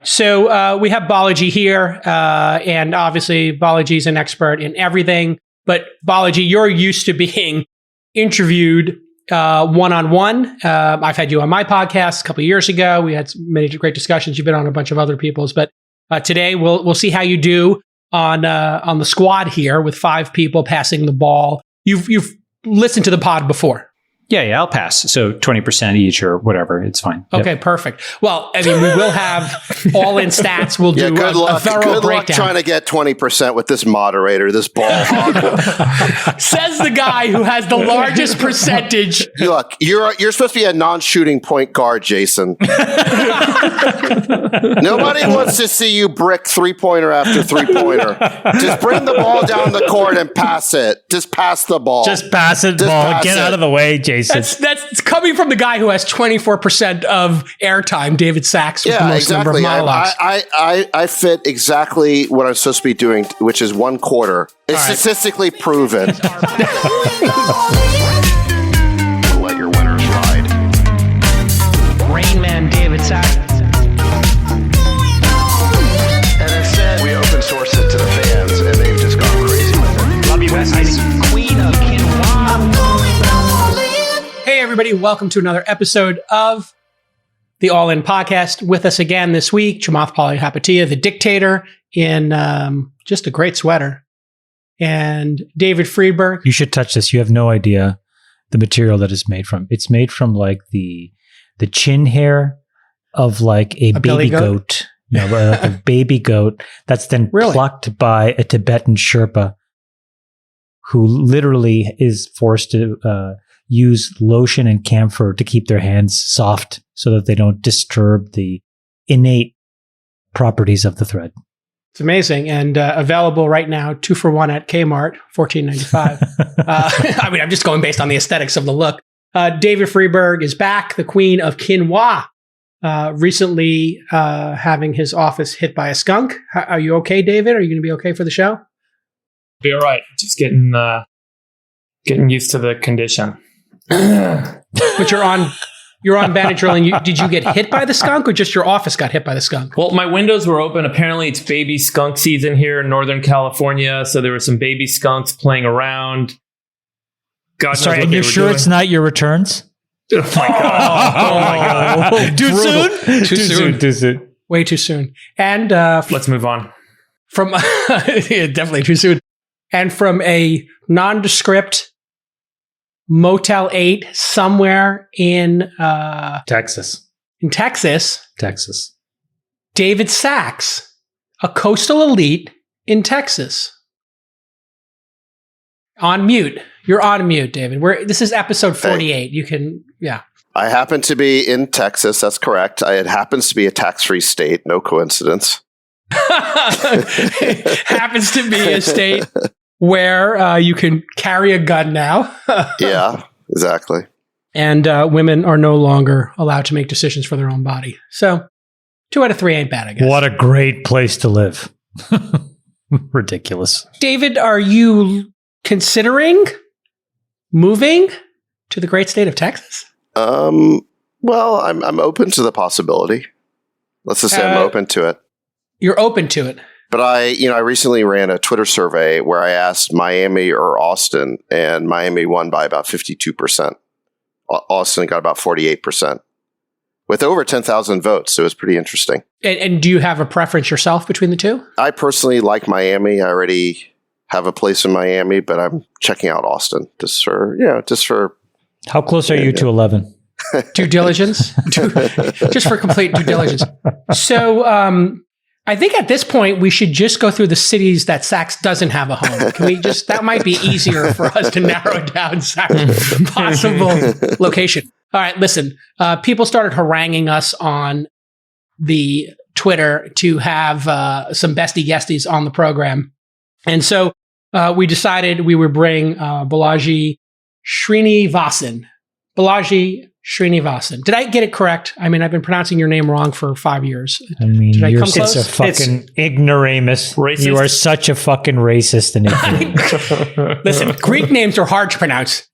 So we have Balaji here, and obviously Balaji's an expert in everything. But Balaji, you're used to being interviewed one-on-one. I've had you on my podcast a couple of years ago. We had many great discussions. You've been on a bunch of other people's, but today we'll see how you do on the squad here with 5 people passing the ball. You've listened to the pod before. Yeah, I'll pass. So 20% each or whatever. It's fine. Okay, Yep. Perfect. Well, I mean, we will have all-in stats. We'll do a thorough good breakdown. luck trying to get 20% with this moderator, this ball hog. Says the guy who has the largest percentage. Look, you're supposed to be a non-shooting point guard, Jason. Nobody wants to see you brick three-pointer after three-pointer. Just bring the ball down the court and pass it. Just pass the ball. Just pass it, ball. Get out of the way, Jason. That's coming from the guy who has 24% of airtime, David Sachs, with the most number of monologues. I fit exactly what I'm supposed to be doing, which is 1/4. It's statistically proven. Let your winners ride. Rain Man David Sachs. And instead, we open source it to the fans, and they've just gone crazy with it. Love you, Besties. Queen of Quinoa. Hey, everybody. Welcome to another episode of the All-In Podcast. With us again this week, Chamath Palihapitiya, the dictator, in just a great sweater. And David Friedberg. You should touch this. You have no idea the material that it's made from. It's made from like the chin hair of like a baby goat. Like a baby goat that's then plucked by a Tibetan Sherpa who literally is forced to use lotion and camphor to keep their hands soft so that they don't disturb the innate properties of the thread. It's amazing, and available right now, 2 for 1 at Kmart, $14.95. I mean, I'm just going based on the aesthetics of the look. David Friedberg is back, the queen of quinoa, recently having his office hit by a skunk. Are you okay, David? Are you going to be okay for the show? Be all right. Just getting used to the condition. But you're on Benadryl, and did you get hit by the skunk, or just your office got hit by the skunk? Well, my windows were open. Apparently, it's baby skunk season here in Northern California, so there were some baby skunks playing around. God knows what and they you're were sure doing. it's not your returns? Oh my god! Too soon? Too soon. Way too soon. And Let's move on. From yeah, definitely too soon. And from a nondescript Motel 8 somewhere in Texas. Texas, David Sachs, a coastal elite in Texas. On mute. You're on mute, David. This is episode 48. You can, yeah. I happen to be in Texas. That's correct. It happens to be a tax-free state. No coincidence. Happens to be a state where you can carry a gun now. Yeah, exactly. And women are no longer allowed to make decisions for their own body. So 2 out of 3 ain't bad, I guess. What a great place to live. Ridiculous. David, are you considering moving to the great state of Texas? Well, I'm open to the possibility. Let's just say I'm open to it. You're open to it. But I recently ran a Twitter survey where I asked Miami or Austin, and Miami won by about 52%. Austin got about 48%, with over 10,000 votes. So it was pretty interesting. And do you have a preference yourself between the two? I personally like Miami. I already have a place in Miami, but I'm checking out Austin just for. How close are you to 11? Due diligence? Just for complete due diligence. So, I think at this point, we should just go through the cities that Sachs doesn't have a home. Can we that might be easier for us to narrow down Sachs' possible location. All right, listen, people started haranguing us on the Twitter to have some bestie guesties on the program. And so we decided we would bring Balaji Srinivasan. Balaji Srinivasan. Did I get it correct? I mean, I've been pronouncing your name wrong for 5 years. I mean, Did I you're come close? a fucking ignoramus. Racist. You are such a fucking racist and ignorant. Listen, Greek names are hard to pronounce.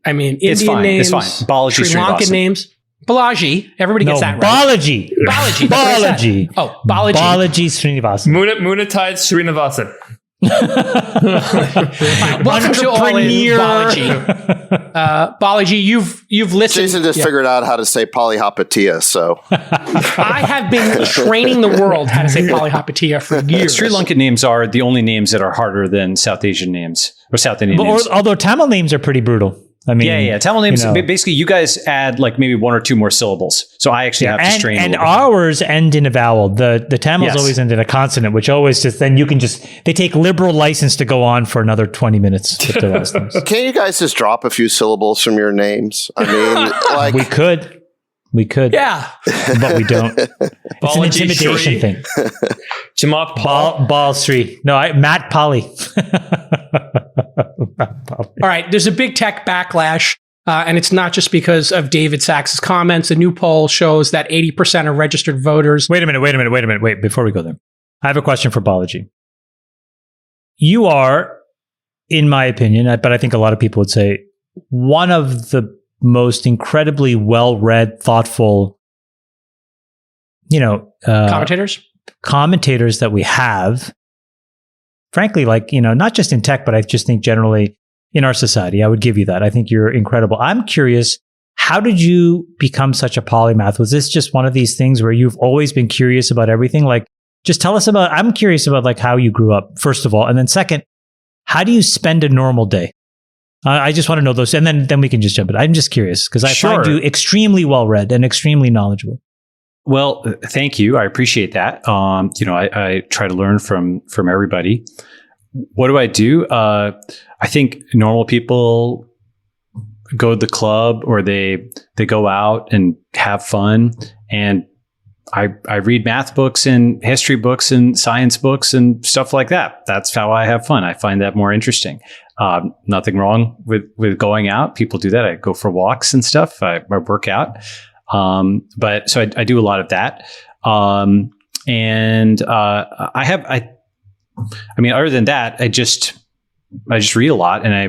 I mean, Indian names, It's fine. Balaji Sri Lankan Srinivasan. names. Balaji. Everybody gets that right. Balaji. Balaji. That's what I said. Balaji. Oh, Balaji. Balaji Srinivasan. Munetized Srinivasan. Welcome to All In, Balaji. Balaji, you've listened. Jason just figured out how to say polyhopatia, so. I have been training the world how to say polyhopatia for years. Sri Lankan names are the only names that are harder than South Asian names or South Indian names. Although Tamil names are pretty brutal. I mean, yeah. Tamil names, basically, you guys add like maybe one or two more syllables. So I actually have to strain and ours end in a vowel. The Tamils always end in a consonant, which always just, then you can just, they take liberal license to go on for another 20 minutes with their last names. Can't you guys just drop a few syllables from your names? I mean, like. We could. Yeah. But we don't. It's an intimidation thing. Chamath Paul. Bal Sri. No, Matt Polly. All right. There's a big tech backlash. And it's not just because of David Sachs's comments. A new poll shows that 80% of registered voters. Wait a minute. Before we go there, I have a question for Balaji. You are, in my opinion, but I think a lot of people would say, one of the most incredibly well-read, thoughtful, commentators that we have. Frankly, not just in tech, but I just think generally in our society. I would give you that. I think you're incredible. I'm curious, how did you become such a polymath? Was this just one of these things where you've always been curious about everything? Just tell us about, I'm curious about how you grew up, first of all. And then second, how do you spend a normal day? I just want to know those. And then we can just jump in. I'm just curious because I find you extremely well-read and extremely knowledgeable. Well, thank you. I appreciate that. I try to learn from everybody. What do? I think normal people go to the club or they go out and have fun. And I read math books and history books and science books and stuff like that. That's how I have fun. I find that more interesting. Nothing wrong with going out. People do that. I go for walks and stuff. I work out. But so I do a lot of that. Other than that, I just read a lot and I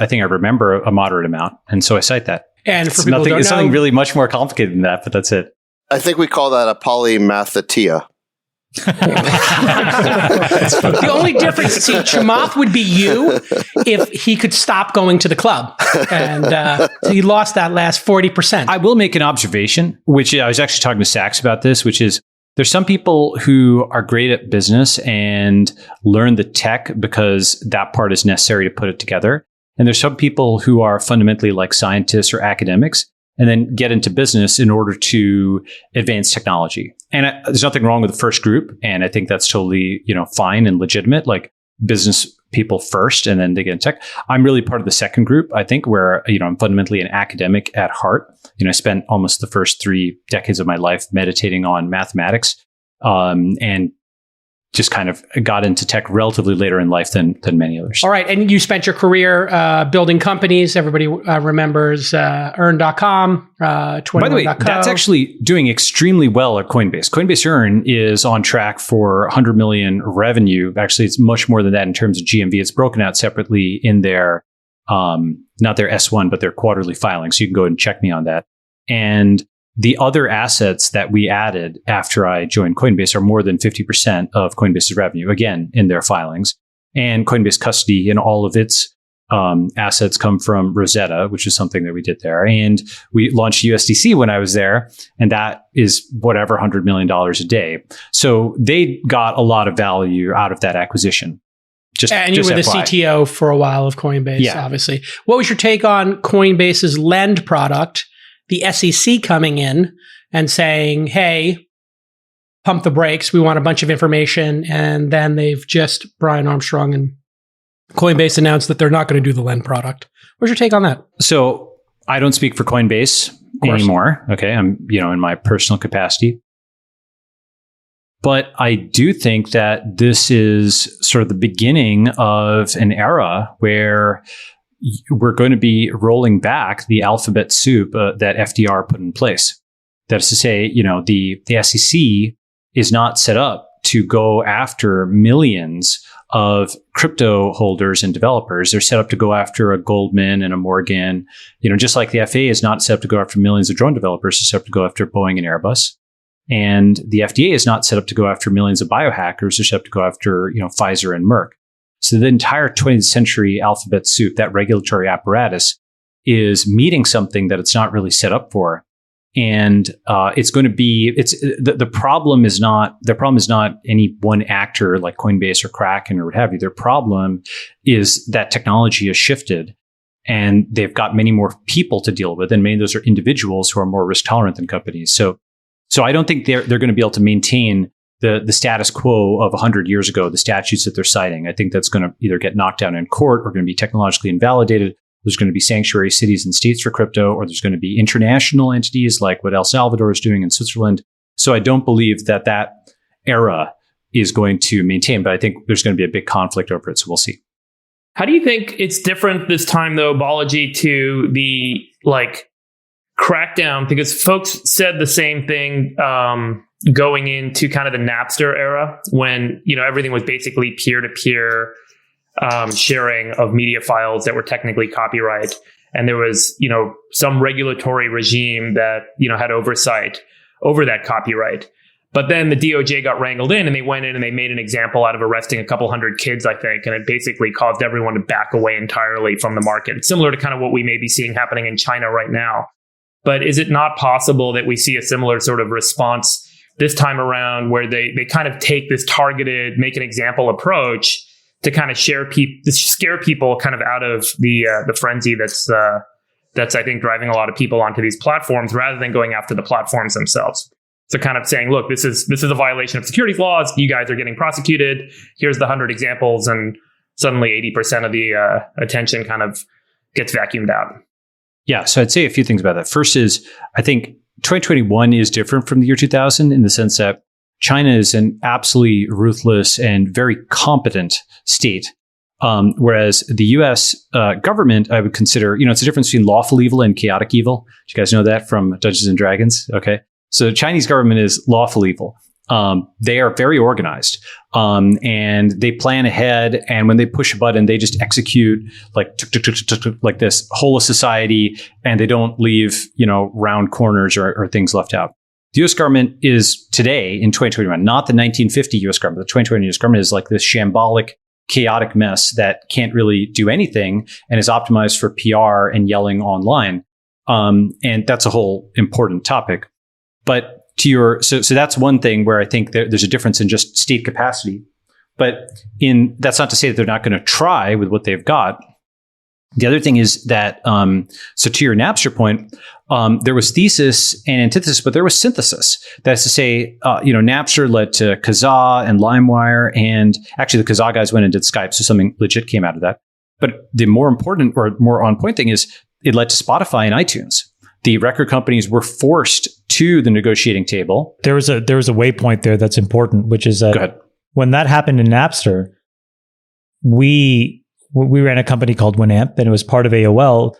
think I remember a moderate amount. And so I cite that. And for people who don't know, it's something really much more complicated than that, but that's it. I think we call that a polymathatia. The only difference, Chamath would be you if he could stop going to the club. And so he lost that last 40%. I will make an observation, which I was actually talking to Sachs about this, which is there's some people who are great at business and learn the tech because that part is necessary to put it together. And there's some people who are fundamentally like scientists or academics and then get into business in order to advance technology. And there's nothing wrong with the first group. And I think that's totally, fine and legitimate, like business people first, and then they get in tech. I'm really part of the second group, I think, where, I'm fundamentally an academic at heart. I spent almost the first 3 decades of my life meditating on mathematics, and just kind of got into tech relatively later in life than many others. All right. And you spent your career building companies. Everybody remembers Earn.com, 21.co. By the way, that's actually doing extremely well at Coinbase. Coinbase Earn is on track for 100 million revenue. Actually, it's much more than that in terms of GMV. It's broken out separately in their, not their S1, but their quarterly filing. So you can go and check me on that. And the other assets that we added after I joined Coinbase are more than 50% of Coinbase's revenue, again, in their filings. And Coinbase custody and all of its assets come from Rosetta, which is something that we did there. And we launched USDC when I was there, and that is whatever, $100 million a day. So they got a lot of value out of that acquisition. And you were the CTO for a while of Coinbase, obviously. What was your take on Coinbase's Lend product? The SEC coming in and saying, hey, pump the brakes. We want a bunch of information. And then Brian Armstrong and Coinbase announced that they're not going to do the Lend product. What's your take on that? So I don't speak for Coinbase anymore. Okay. I'm, in my personal capacity. But I do think that this is sort of the beginning of an era where we're going to be rolling back the alphabet soup that FDR put in place. That is to say, the SEC is not set up to go after millions of crypto holders and developers. They're set up to go after a Goldman and a Morgan, just like the FAA is not set up to go after millions of drone developers. It's set up to go after Boeing and Airbus. And the FDA is not set up to go after millions of biohackers. They're set up to go after, Pfizer and Merck. So the entire 20th century alphabet soup, that regulatory apparatus, is meeting something that it's not really set up for. And it's going to be, the problem is not any one actor like Coinbase or Kraken or what have you. Their problem is that technology has shifted and they've got many more people to deal with. And many of those are individuals who are more risk tolerant than companies. So I don't think they're going to be able to maintain the status quo of 100 years ago, the statutes that they're citing. I think that's going to either get knocked down in court or going to be technologically invalidated. There's going to be sanctuary cities and states for crypto, or there's going to be international entities like what El Salvador is doing in Switzerland. So I don't believe that era is going to maintain, but I think there's going to be a big conflict over it. So we'll see. How do you think it's different this time, though, Balaji, to the crackdown? Because folks said the same thing going into kind of the Napster era when, everything was basically peer-to-peer sharing of media files that were technically copyright. And there was, some regulatory regime that, had oversight over that copyright. But then the DOJ got wrangled in and they went in and they made an example out of arresting a couple hundred kids, I think. And it basically caused everyone to back away entirely from the market. It's similar to kind of what we may be seeing happening in China right now. But is it not possible that we see a similar sort of response this time around where they kind of take this targeted, make an example approach to kind of scare people kind of out of the frenzy that's I think driving a lot of people onto these platforms rather than going after the platforms themselves. So kind of saying, look, this is a violation of securities laws. You guys are getting prosecuted. Here's the 100 examples, and suddenly 80% of the attention kind of gets vacuumed out. Yeah, so I'd say a few things about that. First is, I think 2021 is different from the year 2000 in the sense that China is an absolutely ruthless and very competent state, whereas the U.S. Government, I would consider, it's a difference between lawful evil and chaotic evil. Do you guys know that from Dungeons and Dragons? Okay, so the Chinese government is lawful evil. They are very organized, and they plan ahead. And when they push a button, they just execute like this whole of society, and they don't leave round corners or things left out. The U.S. government is today in 2021, not the 1950 U.S. government. The 2020 U.S. government is like this shambolic, chaotic mess that can't really do anything and is optimized for PR and yelling online. And that's a whole important topic. But so that's one thing where I think there's a difference in just state capacity. But that's not to say that they're not going to try with what they've got. The other thing is that, so to your Napster point, there was thesis and antithesis, but there was synthesis. That's to say, Napster led to Kazaa and LimeWire, and actually the Kazaa guys went and did Skype, so something legit came out of that. But the more important or more on point thing is it led to Spotify and iTunes. The record companies were forced to the negotiating table. There was a waypoint there that's important, which is that when that happened in Napster, we ran a company called Winamp, and it was part of AOL.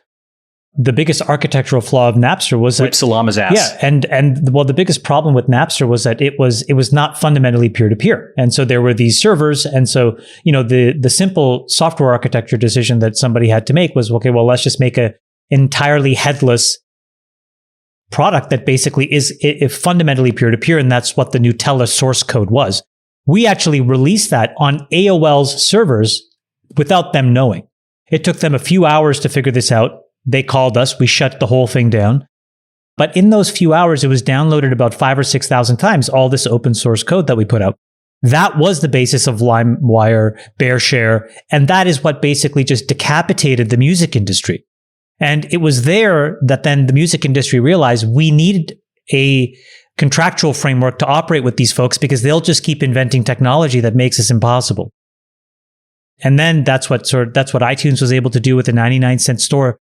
The biggest architectural flaw of Napster was that Whip Salama's ass. Yeah, and the biggest problem with Napster was that it was not fundamentally peer-to-peer, and so there were these servers, and so the simple software architecture decision that somebody had to make was, okay, well, let's just make a entirely headless product that basically is fundamentally peer-to-peer, and that's what the Nutella source code was. We actually released that on AOL's servers without them knowing. It took them a few hours to figure this out. They called us. We shut the whole thing down. But in those few hours, it was downloaded about 5,000 or 6,000 times, all this open source code that we put out. That was the basis of LimeWire, BearShare, and that is what basically just decapitated the music industry. And it was there that then the music industry realized we needed a contractual framework to operate with these folks because they'll just keep inventing technology that makes this impossible. And then that's what iTunes was able to do with the 99-cent store.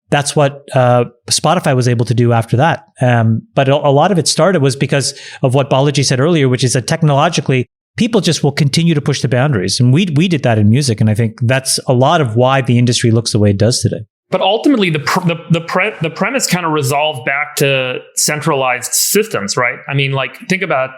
That's what Spotify was able to do after that. But a lot of it started was because of what Balaji said earlier, which is that technologically, people just will continue to push the boundaries. And we did that in music. And I think that's a lot of why the industry looks the way it does today. But ultimately, the premise kind of resolved back to centralized systems, right? I mean, like, think about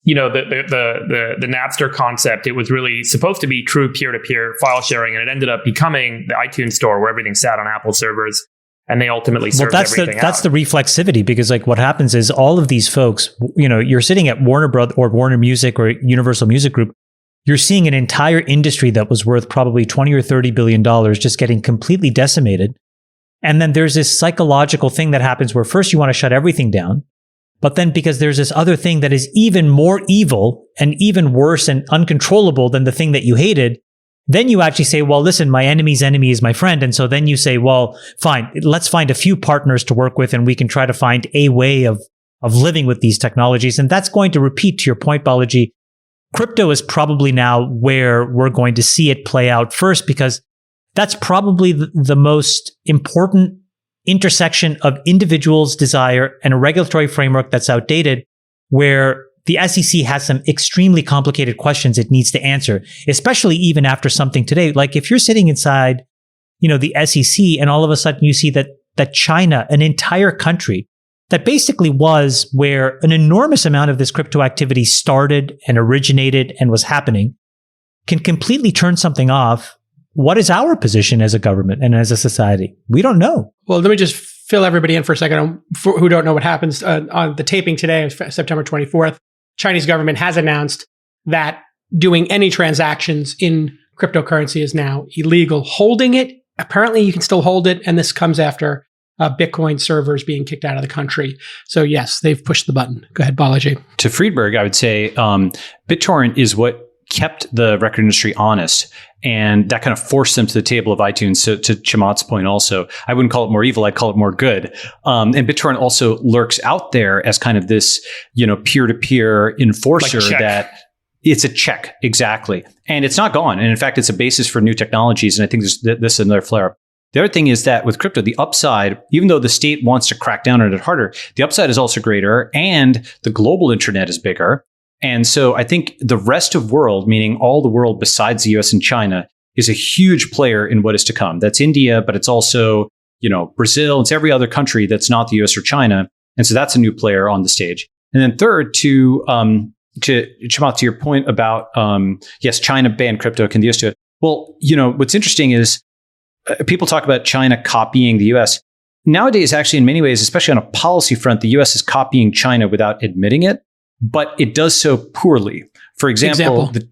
the Napster concept, it was really supposed to be true peer-to-peer file sharing, and it ended up becoming the iTunes store where everything sat on Apple servers, and they ultimately served everything out. That's the reflexivity, because like what happens is all of these folks, you're sitting at Warner Brothers or Warner Music or Universal Music Group, you're seeing an entire industry that was worth probably $20 or $30 billion just getting completely decimated. And then there's this psychological thing that happens where first you want to shut everything down. But then because there's this other thing that is even more evil and even worse and uncontrollable than the thing that you hated, then you actually say, well, listen, my enemy's enemy is my friend. And so then you say, well, fine, let's find a few partners to work with and we can try to find a way of living with these technologies. And that's going to repeat to your point, Balaji. Crypto is probably now where we're going to see it play out first, because that's probably the most important intersection of individuals' desire and a regulatory framework that's outdated, where the SEC has some extremely complicated questions it needs to answer, especially even after something today. Like if you're sitting inside, the SEC and all of a sudden you see that China, an entire country that basically was where an enormous amount of this crypto activity started and originated and was happening, can completely turn something off. What is our position as a government and as a society? We don't know. Well, let me just fill everybody in for a second who don't know what happens. On the taping today, September 24th, Chinese government has announced that doing any transactions in cryptocurrency is now illegal. Holding it, apparently you can still hold it, and this comes after Bitcoin servers being kicked out of the country. So yes, they've pushed the button. Go ahead, Balaji. To Friedberg, I would say BitTorrent is what kept the record industry honest, and that kind of forced them to the table of iTunes. So to Chamath's point also, I wouldn't call it more evil, I'd call it more good. And BitTorrent also lurks out there as kind of this, peer-to-peer enforcer, like that it's a check, exactly. And it's not gone. And in fact, it's a basis for new technologies. And I think this is another flare-up. The other thing is that with crypto, the upside, even though the state wants to crack down on it harder, the upside is also greater, and the global internet is bigger. And so I think the rest of world, meaning all the world besides the US and China, is a huge player in what is to come. That's India, but it's also, Brazil. It's every other country that's not the US or China. And so that's a new player on the stage. And then third, to Chamath, to your point about, yes, China banned crypto, can the US do it? Well, what's interesting is people talk about China copying the US. Nowadays, actually, in many ways, especially on a policy front, the US is copying China without admitting it. But it does so poorly. For example, the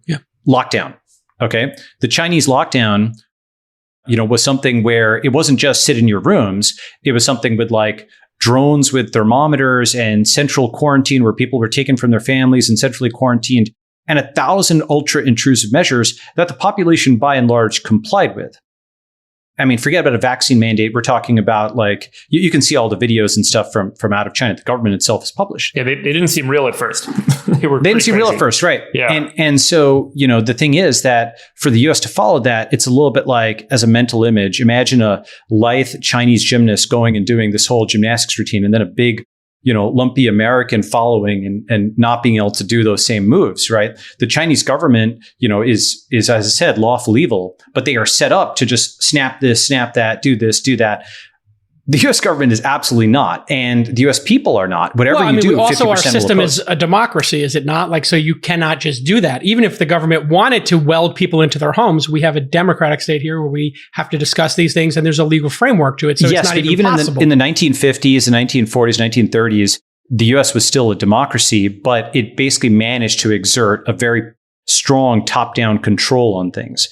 lockdown. Okay. The Chinese lockdown, was something where it wasn't just sit in your rooms. It was something with like drones with thermometers and central quarantine where people were taken from their families and centrally quarantined, and 1,000 ultra intrusive measures that the population by and large complied with. I mean, forget about a vaccine mandate. We're talking about like, you can see all the videos and stuff from out of China. The government itself has published. Yeah, they didn't seem real at first. They didn't seem real at first, right? Yeah. And so, the thing is that for the US to follow that, it's a little bit like, as a mental image, imagine a lithe Chinese gymnast going and doing this whole gymnastics routine, and then a big, lumpy American following and not being able to do those same moves, right? The Chinese government, is, as I said, lawful evil, but they are set up to just snap this, snap that, do this, do that. The U.S. government is absolutely not, and the U.S. people are not. Whatever you do, also 50% our system is a democracy, is it not? Like, so you cannot just do that. Even if the government wanted to weld people into their homes, we have a democratic state here where we have to discuss these things, and there's a legal framework to it. So yes, it's not but even possible. in the 1950s, the 1940s, 1930s, the U.S. was still a democracy, but it basically managed to exert a very strong top-down control on things.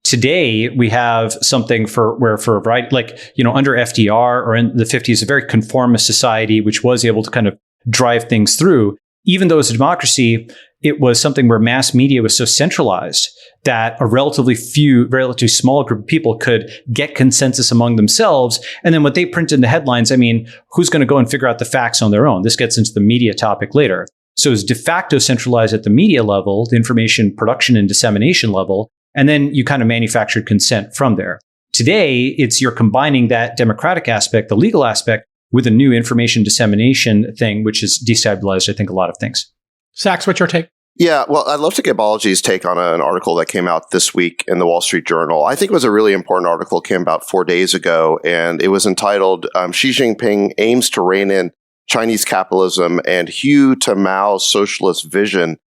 Today, we have something for a variety, like, under FDR or in the 50s, a very conformist society, which was able to kind of drive things through. Even though it's a democracy, it was something where mass media was so centralized that a relatively small group of people could get consensus among themselves. And then what they print in the headlines, I mean, who's going to go and figure out the facts on their own? This gets into the media topic later. So it's de facto centralized at the media level, the information production and dissemination level. And then you kind of manufactured consent from there. Today, you're combining that democratic aspect, the legal aspect, with a new information dissemination thing, which has destabilized, I think, a lot of things. Sachs, what's your take? Yeah, well, I'd love to get Balaji's take on an article that came out this week in the Wall Street Journal. I think it was a really important article, came about 4 days ago, and it was entitled, Xi Jinping aims to rein in Chinese capitalism and hew to Mao's socialist vision.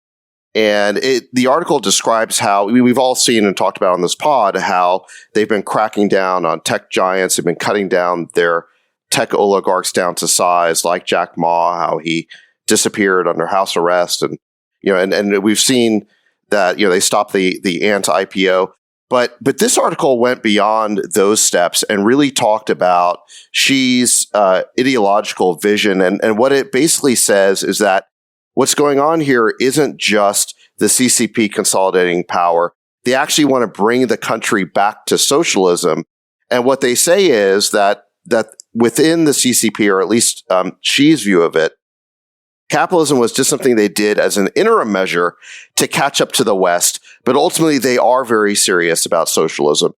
And the article describes how we've all seen and talked about on this pod how they've been cracking down on tech giants. They've been cutting down their tech oligarchs down to size, like Jack Ma, how he disappeared under house arrest, and and we've seen that they stopped the anti-IPO. But this article went beyond those steps and really talked about Xi's ideological vision, and what it basically says is that what's going on here isn't just the CCP consolidating power. They actually want to bring the country back to socialism. And what they say is that within the CCP, or at least Xi's view of it, capitalism was just something they did as an interim measure to catch up to the West. But ultimately, they are very serious about socialism.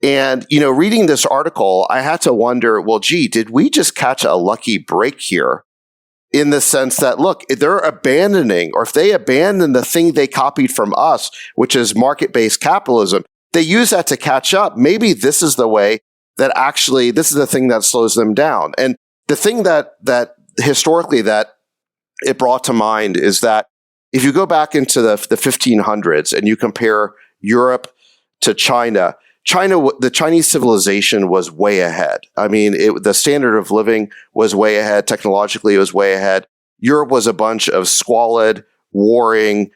And, reading this article, I had to wonder, well, gee, did we just catch a lucky break here? In the sense that, look, they're abandoning, or if they abandon the thing they copied from us, which is market-based capitalism, they use that to catch up. Maybe this is the way that actually, this is the thing that slows them down. And the thing that historically that it brought to mind is that if you go back into the 1500s and you compare Europe to China, the Chinese civilization was way ahead. I mean, the standard of living was way ahead. Technologically, it was way ahead. Europe was a bunch of squalid, warring,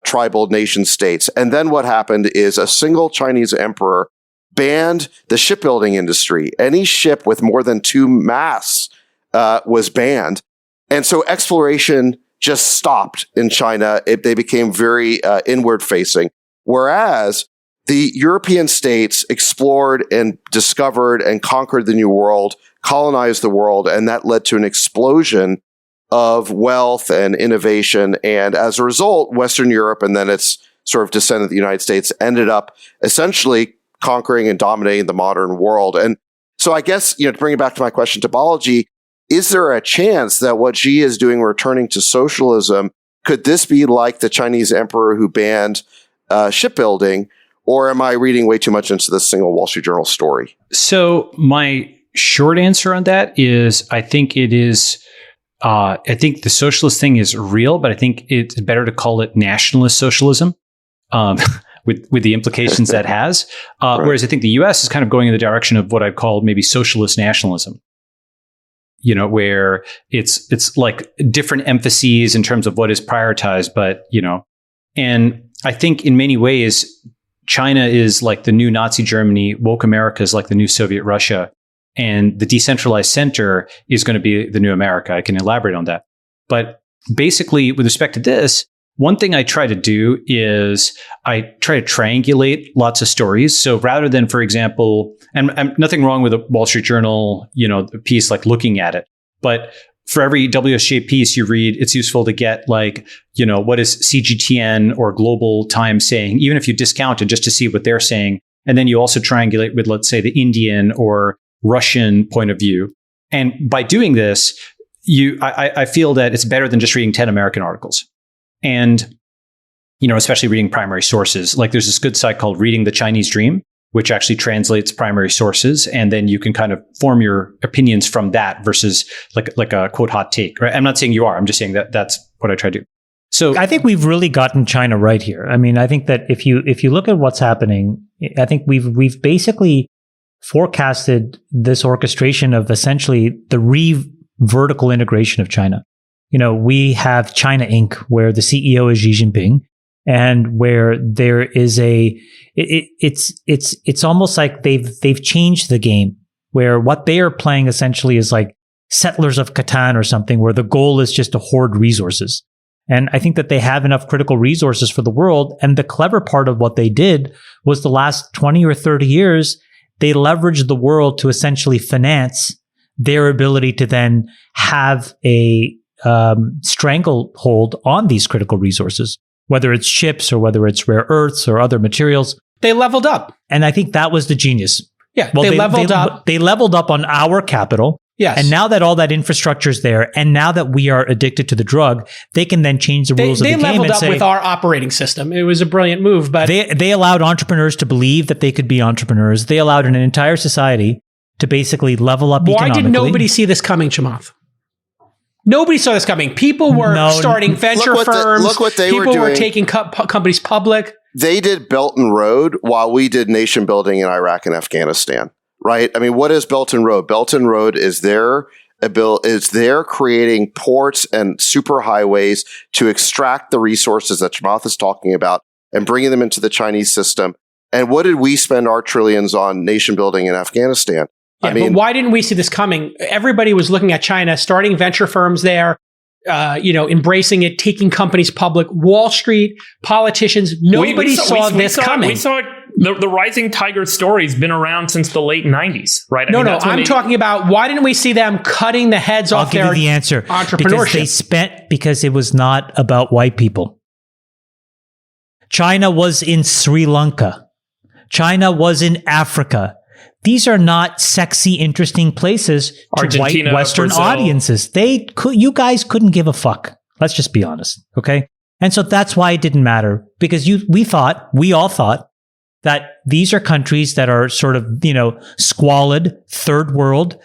tribal nation states. And then what happened is a single Chinese emperor banned the shipbuilding industry. Any ship with more than 2 masts was banned. And so exploration just stopped in China. They became very inward facing. Whereas the European states explored and discovered and conquered the New World, colonized the world, and that led to an explosion of wealth and innovation. And as a result, Western Europe and then its sort of descendant, the United States, ended up essentially conquering and dominating the modern world. And so I guess, to bring it back to my question to Balaji, is there a chance that what Xi is doing, returning to socialism, could this be like the Chinese emperor who banned shipbuilding? Or am I reading way too much into this single Wall Street Journal story? So my short answer on that is I think it is, I think the socialist thing is real, but I think it's better to call it nationalist socialism with the implications that has. Right. Whereas I think the US is kind of going in the direction of what I'd call maybe socialist nationalism. Where it's like different emphases in terms of what is prioritized, but, and I think in many ways, China is like the new Nazi Germany, woke America is like the new Soviet Russia, and the decentralized center is going to be the new America. I can elaborate on that. But basically, with respect to this, one thing I try to do is I try to triangulate lots of stories. So rather than, for example, and nothing wrong with a Wall Street Journal, piece like looking at it, but for every WSJ piece you read, it's useful to get what is CGTN or Global Times saying, even if you discount it just to see what they're saying. And then you also triangulate with, let's say, the Indian or Russian point of view. And by doing this, I feel that it's better than just reading 10 American articles. And, especially reading primary sources. Like there's this good site called Reading the Chinese Dream, which actually translates primary sources. And then you can kind of form your opinions from that versus like a quote hot take. Right? I'm not saying you are. I'm just saying that that's what I try to do. So I think we've really gotten China right here. I mean, I think that if you look at what's happening, I think we've basically forecasted this orchestration of essentially the vertical integration of China. We have China Inc., where the CEO is Xi Jinping, and where there is it's almost like they've changed the game, where what they are playing essentially is like Settlers of Catan or something, where the goal is just to hoard resources. And I think that they have enough critical resources for the world. And the clever part of what they did was the last 20 or 30 years, they leveraged the world to essentially finance their ability to then have a stranglehold on these critical resources, whether it's chips or whether it's rare earths or other materials. They leveled up. And I think that was the genius. Yeah, well, they leveled up. They leveled up on our capital. Yes. And now that all that infrastructure is there, and now that we are addicted to the drug, they can then change the rules of the game. They leveled up with our operating system. It was a brilliant move, but they allowed entrepreneurs to believe that they could be entrepreneurs. They allowed an entire society to basically level up economically. Why did nobody see this coming, Chamath? Nobody saw this coming. People were starting venture firms. Look what they were doing. People were taking companies public. They did Belt and Road while we did nation building in Iraq and Afghanistan, right? I mean, what is Belt and Road? Belt and Road is they're creating ports and superhighways to extract the resources that Chamath is talking about and bringing them into the Chinese system. And what did we spend our trillions on nation building in Afghanistan? Yeah, but why didn't we see this coming? Everybody was looking at China, starting venture firms there, embracing it, taking companies public. Wall Street, politicians, nobody saw this coming. We saw it. The rising tiger story has been around since the late 90s, right? I'm talking about why didn't we see them cutting the heads off their I'll give you the answer. Entrepreneurship. Because it was not about white people. China was in Sri Lanka. China was in Africa. These are not sexy, interesting places to Argentina, white Western Brazil. Audiences. You guys couldn't give a fuck. Let's just be honest, okay? And so that's why it didn't matter, because we all thought that these are countries that are sort of, squalid, third world,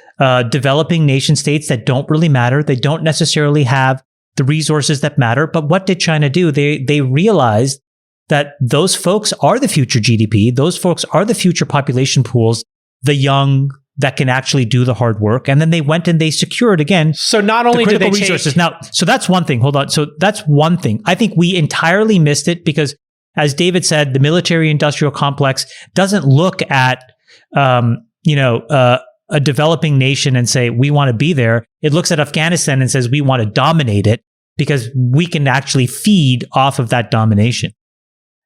developing nation states that don't really matter. They don't necessarily have the resources that matter. But what did China do? They realized that those folks are the future GDP. Those folks are the future population pools, the young that can actually do the hard work. And then they went and they secured again. So not only did they resources. Now, so that's one thing. Hold on. So that's one thing. I think we entirely missed it because, as David said, the military industrial complex doesn't look at, a developing nation and say, we want to be there. It looks at Afghanistan and says, we want to dominate it because we can actually feed off of that domination.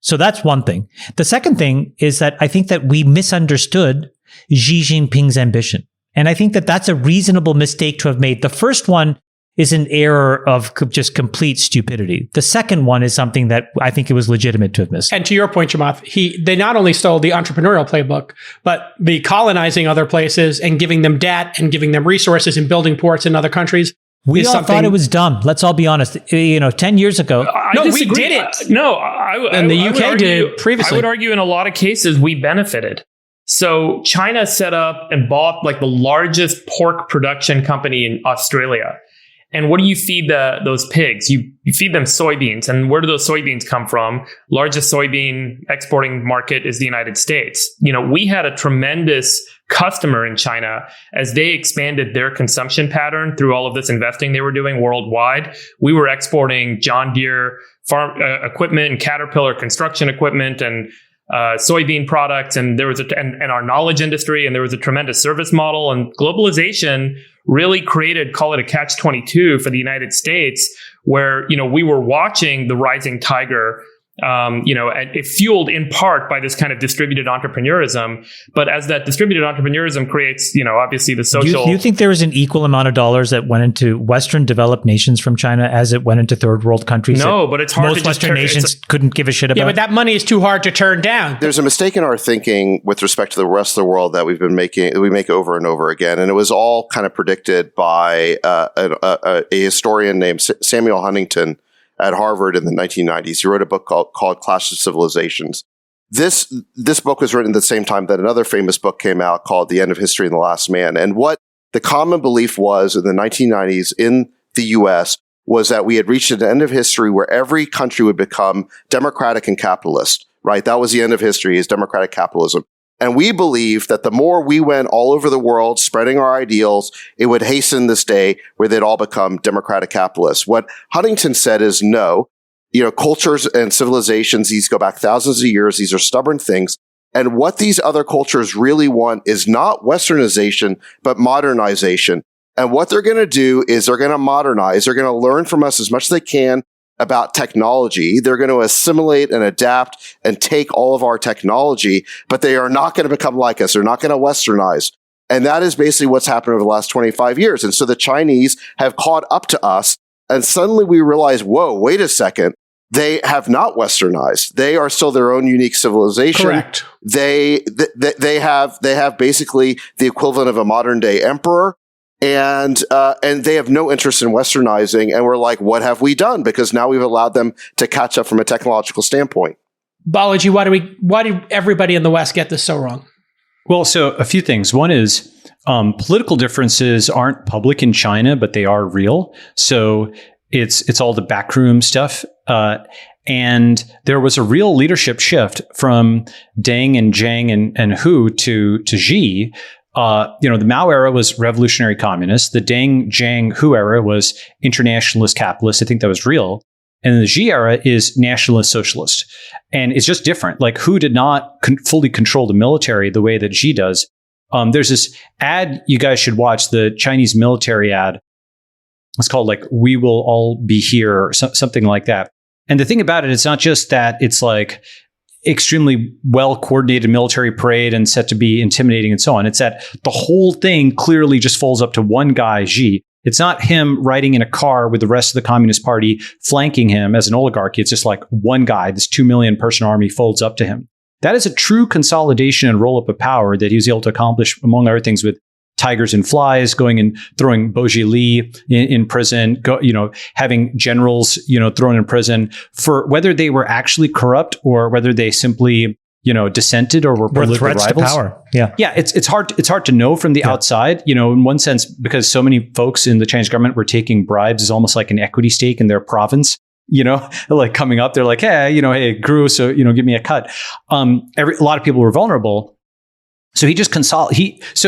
So that's one thing. The second thing is that I think that we misunderstood Xi Jinping's ambition. And I think that that's a reasonable mistake to have made. The first one is an error of just complete stupidity. The second one is something that I think it was legitimate to have missed. And to your point, Chamath, they not only stole the entrepreneurial playbook, but the colonizing other places and giving them debt and giving them resources and building ports in other countries. We all thought it was dumb. Let's all be honest. 10 years ago. We did it. And the UK did previously. I would argue in a lot of cases we benefited. So China set up and bought like the largest pork production company in Australia. And what do you feed those pigs? You feed them soybeans. And where do those soybeans come from? Largest soybean exporting market is the United States. We had a tremendous customer in China as they expanded their consumption pattern through all of this investing they were doing worldwide. We were exporting John Deere farm equipment and Caterpillar construction equipment and soybean products, and there was and our knowledge industry, and there was a tremendous service model. And globalization really created, call it a catch-22 for the United States, where we were watching the rising tiger. And it fueled in part by this kind of distributed entrepreneurism. But as that distributed entrepreneurism creates, obviously the social. Do you think there was an equal amount of dollars that went into Western developed nations from China as it went into third world countries? No, but it's hard most to just Western nations couldn't give a shit about. Yeah, but that money is too hard to turn down. There's a mistake in our thinking with respect to the rest of the world that we make over and over again. And it was all kind of predicted by a historian named Samuel Huntington at Harvard in the 1990s. He wrote a book called Clash of Civilizations. This book was written at the same time that another famous book came out called The End of History and the Last Man. And what the common belief was in the 1990s in the US was that we had reached an end of history where every country would become democratic and capitalist, right? That was the end of history, is democratic capitalism. And we believed that the more we went all over the world spreading our ideals, it would hasten this day where they'd all become democratic capitalists. What Huntington said is no. Cultures and civilizations, these go back thousands of years. These are stubborn things. And what these other cultures really want is not westernization, but modernization. And what they're going to do is they're going to modernize. They're going to learn from us as much as they can about technology. They're going to assimilate and adapt and take all of our technology, but they are not going to become like us. They're not going to westernize. And that is basically what's happened over the last 25 years. And so the Chinese have caught up to us, and suddenly we realize, whoa, wait a second. They have not westernized. They are still their own unique civilization. Correct. They have basically the equivalent of a modern day emperor. And they have no interest in westernizing. And we're like, what have we done? Because now we've allowed them to catch up from a technological standpoint. Balaji, why did everybody in the West get this so wrong? Well, so a few things. One is Political differences aren't public in China, but they are real. So it's all the backroom stuff. And there was a real leadership shift from Deng and Zhang and Hu to Xi. The Mao era was revolutionary communist. The Deng, Zhang, Hu era was internationalist capitalist. I think that was real. And the Xi era is nationalist socialist. And it's just different. Like Hu did not fully control the military the way that Xi does. There's this ad you guys should watch, the Chinese military ad. It's called like, "We will all be here," or something like that. And the thing about it, it's not just that it's like extremely well coordinated military parade and set to be intimidating and so on. It's that the whole thing clearly just falls up to one guy, Xi. It's not him riding in a car with the rest of the Communist Party flanking him as an oligarchy. It's just like one guy, this 2 million person army folds up to him. That is a true consolidation and roll up of power that he was able to accomplish, among other things, with tigers and flies, going and throwing Bo Li in prison, having generals, thrown in prison for whether they were actually corrupt or whether they simply, dissented or were political threats rivals. To power. Yeah. Yeah. It's hard to know from the outside, in one sense, because so many folks in the Chinese government were taking bribes as almost like an equity stake in their province. Like coming up, they're like, hey, grew, so, give me a cut. A lot of people were vulnerable. So he just so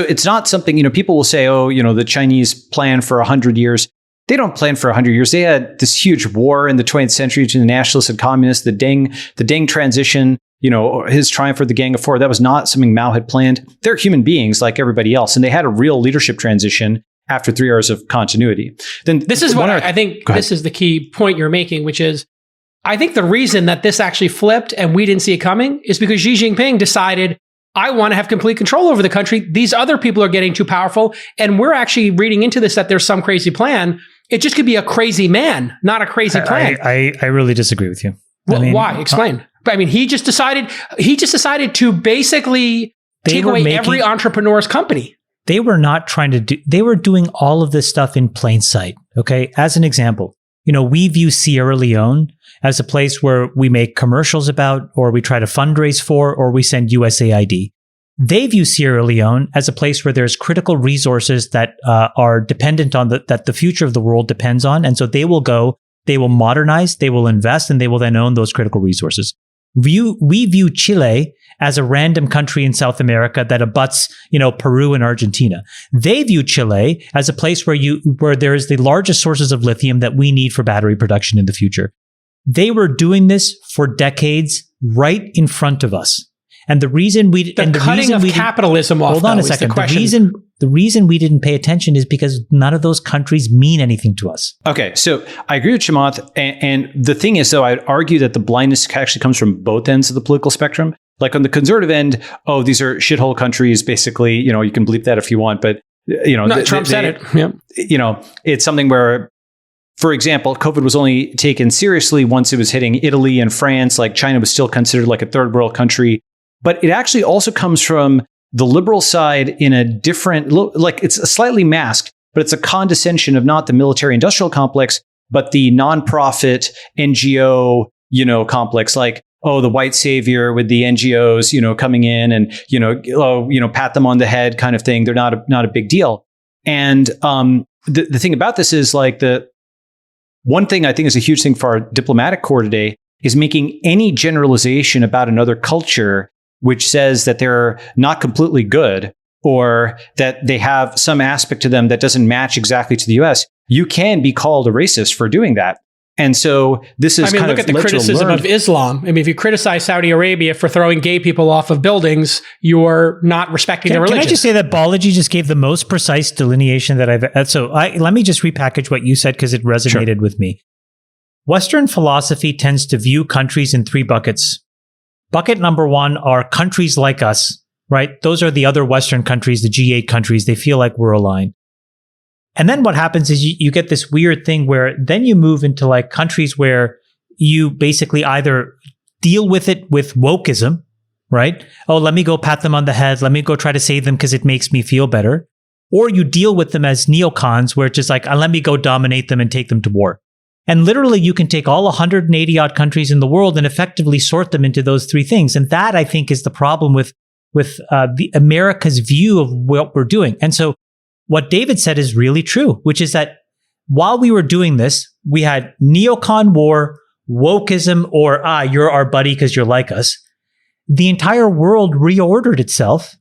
it's not something, people will say, the Chinese plan for 100 years. They don't plan for 100 years. They had this huge war in the 20th century between the nationalists and communists, the Deng transition, his triumph for the Gang of Four. That was not something Mao had planned. They're human beings like everybody else. And they had a real leadership transition after 3 years of continuity. Then this is what I think this is the key point you're making, which is I think the reason that this actually flipped and we didn't see it coming is because Xi Jinping decided, I want to have complete control over the country. These other people are getting too powerful. And we're actually reading into this that there's some crazy plan. It just could be a crazy man, not a crazy plan. I really disagree with you. Well, why? Explain. He just decided to basically take away every entrepreneur's company. They were not trying to do, they were doing all of this stuff in plain sight. Okay. As an example, we view Sierra Leone as a place where we make commercials about, or we try to fundraise for, or we send USAID. They view Sierra Leone as a place where there's critical resources that are dependent on that the future of the world depends on. And so they will go, they will modernize, they will invest, and they will then own those critical resources. We view Chile as a random country in South America that abuts, Peru and Argentina. They view Chile as a place where there is the largest sources of lithium that we need for battery production in the future. They were doing this for decades right in front of us. And the reason capitalism off. Hold on a second. The reason we didn't pay attention is because none of those countries mean anything to us. Okay, so I agree with Chamath. And the thing is, though, I'd argue that the blindness actually comes from both ends of the political spectrum. Like on the conservative end, these are shithole countries. Basically, you can bleep that if you want, but Trump said it. Yeah. It's something where, for example, COVID was only taken seriously once it was hitting Italy and France. Like China was still considered like a third world country. But it actually also comes from the liberal side in a different, like it's a slightly masked, but it's a condescension of not the military industrial complex, but the nonprofit NGO, complex, like, the white savior with the NGOs, coming in and, pat them on the head kind of thing. They're not a big deal. And the thing about this is like the one thing I think is a huge thing for our diplomatic corps today is making any generalization about another culture which says that they're not completely good or that they have some aspect to them that doesn't match exactly to the US, you can be called a racist for doing that. And so this is look at the criticism of Islam. If you criticize Saudi Arabia for throwing gay people off of buildings, you're not respecting their religion. Can I just say that Balaji just gave the most precise delineation that I've had. So let me just repackage what you said because it resonated with me. Western philosophy tends to view countries in 3 buckets. Bucket number 1 are countries like us, right? Those are the other Western countries, the G8 countries. They feel like we're aligned. And then what happens is you get this weird thing where then you move into like countries where you basically either deal with it with wokeism, right? Let me go pat them on the head. Let me go try to save them because it makes me feel better. Or you deal with them as neocons where it's just like, let me go dominate them and take them to war. And literally, you can take all 180 odd countries in the world and effectively sort them into those 3 things. And that, I think, is the problem with the America's view of what we're doing. And so what David said is really true, which is that while we were doing this, we had neocon war, wokeism, or you're our buddy because you're like us. The entire world reordered itself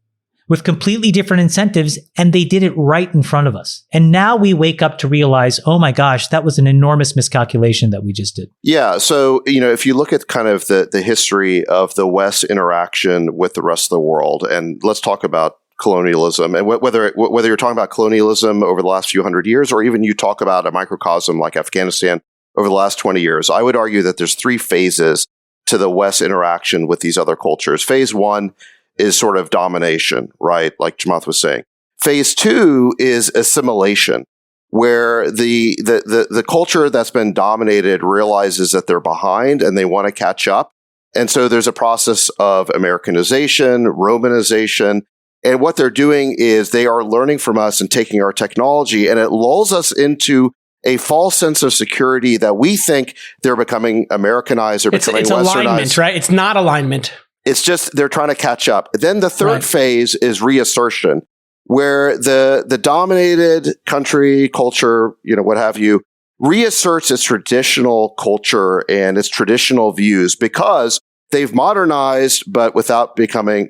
with completely different incentives, and they did it right in front of us. And now we wake up to realize, oh my gosh, that was an enormous miscalculation that we just did. Yeah. So, if you look at kind of the history of the West's interaction with the rest of the world, and let's talk about colonialism, and whether you're talking about colonialism over the last few hundred years, or even you talk about a microcosm like Afghanistan over the last 20 years, I would argue that there's three phases to the West's interaction with these other cultures. Phase one is sort of domination, right? Like Chamath was saying. Phase two is assimilation, where the culture that's been dominated realizes that they're behind and they want to catch up. And so there's a process of Americanization, Romanization. And what they're doing is they are learning from us and taking our technology, and it lulls us into a false sense of security that we think they're becoming Americanized or becoming it's Westernized. Alignment, right? It's not alignment. It's just they're trying to catch up. Then the third phase is reassertion, where the dominated country, culture, what have you, reasserts its traditional culture and its traditional views because they've modernized, but without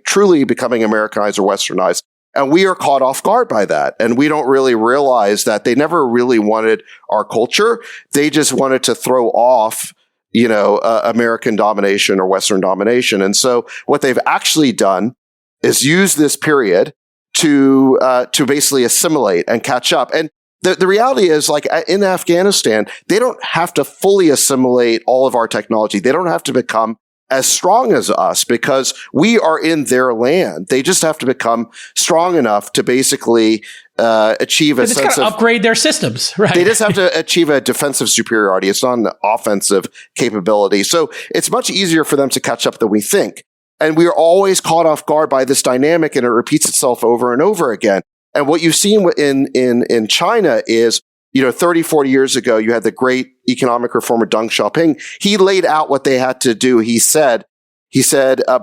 truly becoming Americanized or Westernized. And we are caught off guard by that. And we don't really realize that they never really wanted our culture. They just wanted to throw off American domination or Western domination. And so what they've actually done is use this period to basically assimilate and catch up. And the reality is, like in Afghanistan, they don't have to fully assimilate all of our technology. They don't have to become as strong as us because we are in their land. They just have to become strong enough to basically achieve a sense of upgrade their systems, right? They just have to achieve a defensive superiority. It's not an offensive capability. So it's much easier for them to catch up than we think. And we are always caught off guard by this dynamic, and it repeats itself over and over again. And what you've seen in China is, 30, 40 years ago, you had the great economic reformer Deng Xiaoping. He laid out what they had to do. He said,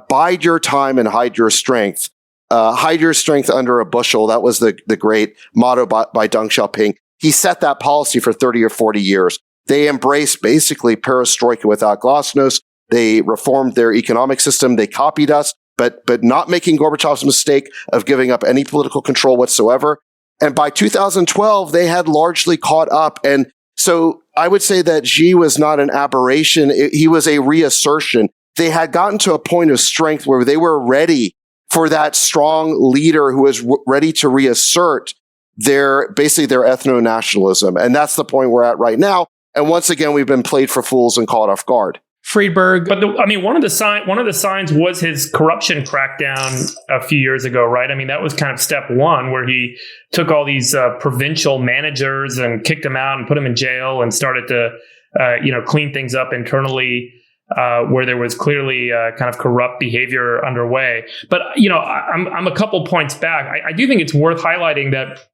bide your time and hide your strength. Hide your strength under a bushel. That was the great motto by Deng Xiaoping. He set that policy for 30 or 40 years. They embraced basically perestroika without glasnost. They reformed their economic system. They copied us, but not making Gorbachev's mistake of giving up any political control whatsoever. And by 2012, they had largely caught up. And so I would say that Xi was not an aberration. He was a reassertion. They had gotten to a point of strength where they were ready for that strong leader who was ready to reassert their ethno-nationalism. And that's the point we're at right now. And once again, we've been played for fools and caught off guard. Friedberg. But one of the signs was his corruption crackdown a few years ago, right? I mean, that was kind of step one, where he took all these provincial managers and kicked them out and put them in jail and started to, clean things up internally, where there was clearly kind of corrupt behavior underway. But I'm a couple points back. I do think it's worth highlighting that,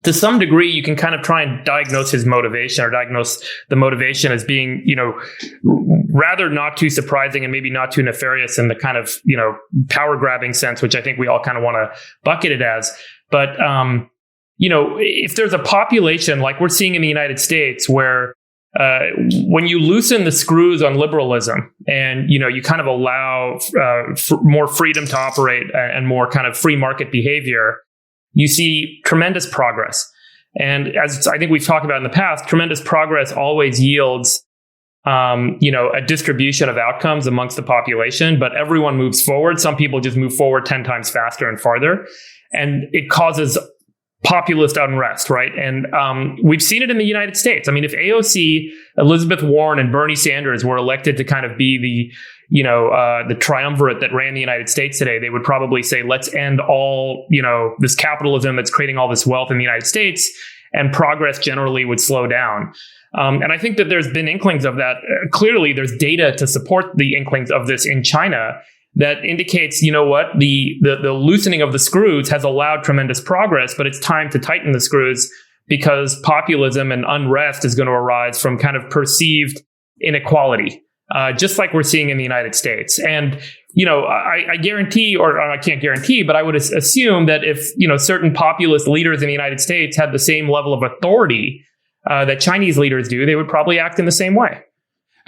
to some degree, you can kind of try and diagnose his motivation, or diagnose the motivation as being, rather not too surprising and maybe not too nefarious in the kind of, power grabbing sense, which I think we all kind of want to bucket it as. But, if there's a population like we're seeing in the United States where when you loosen the screws on liberalism and, you kind of allow more freedom to operate and more kind of free market behavior, you see tremendous progress. And as I think we've talked about in the past, tremendous progress always yields, a distribution of outcomes amongst the population, but everyone moves forward. Some people just move forward 10 times faster and farther, and it causes populist unrest, right? And we've seen it in the United States. I mean, if AOC, Elizabeth Warren, and Bernie Sanders were elected to kind of be the triumvirate that ran the United States today, they would probably say, let's end all, this capitalism that's creating all this wealth in the United States, and progress generally would slow down. And I think that there's been inklings of that. Clearly, there's data to support the inklings of this in China that indicates, the loosening of the screws has allowed tremendous progress, but it's time to tighten the screws, because populism and unrest is going to arise from kind of perceived inequality. just like we're seeing in the United States. And, I guarantee, or I can't guarantee, but I would assume that if, certain populist leaders in the United States had the same level of authority that Chinese leaders do, they would probably act in the same way.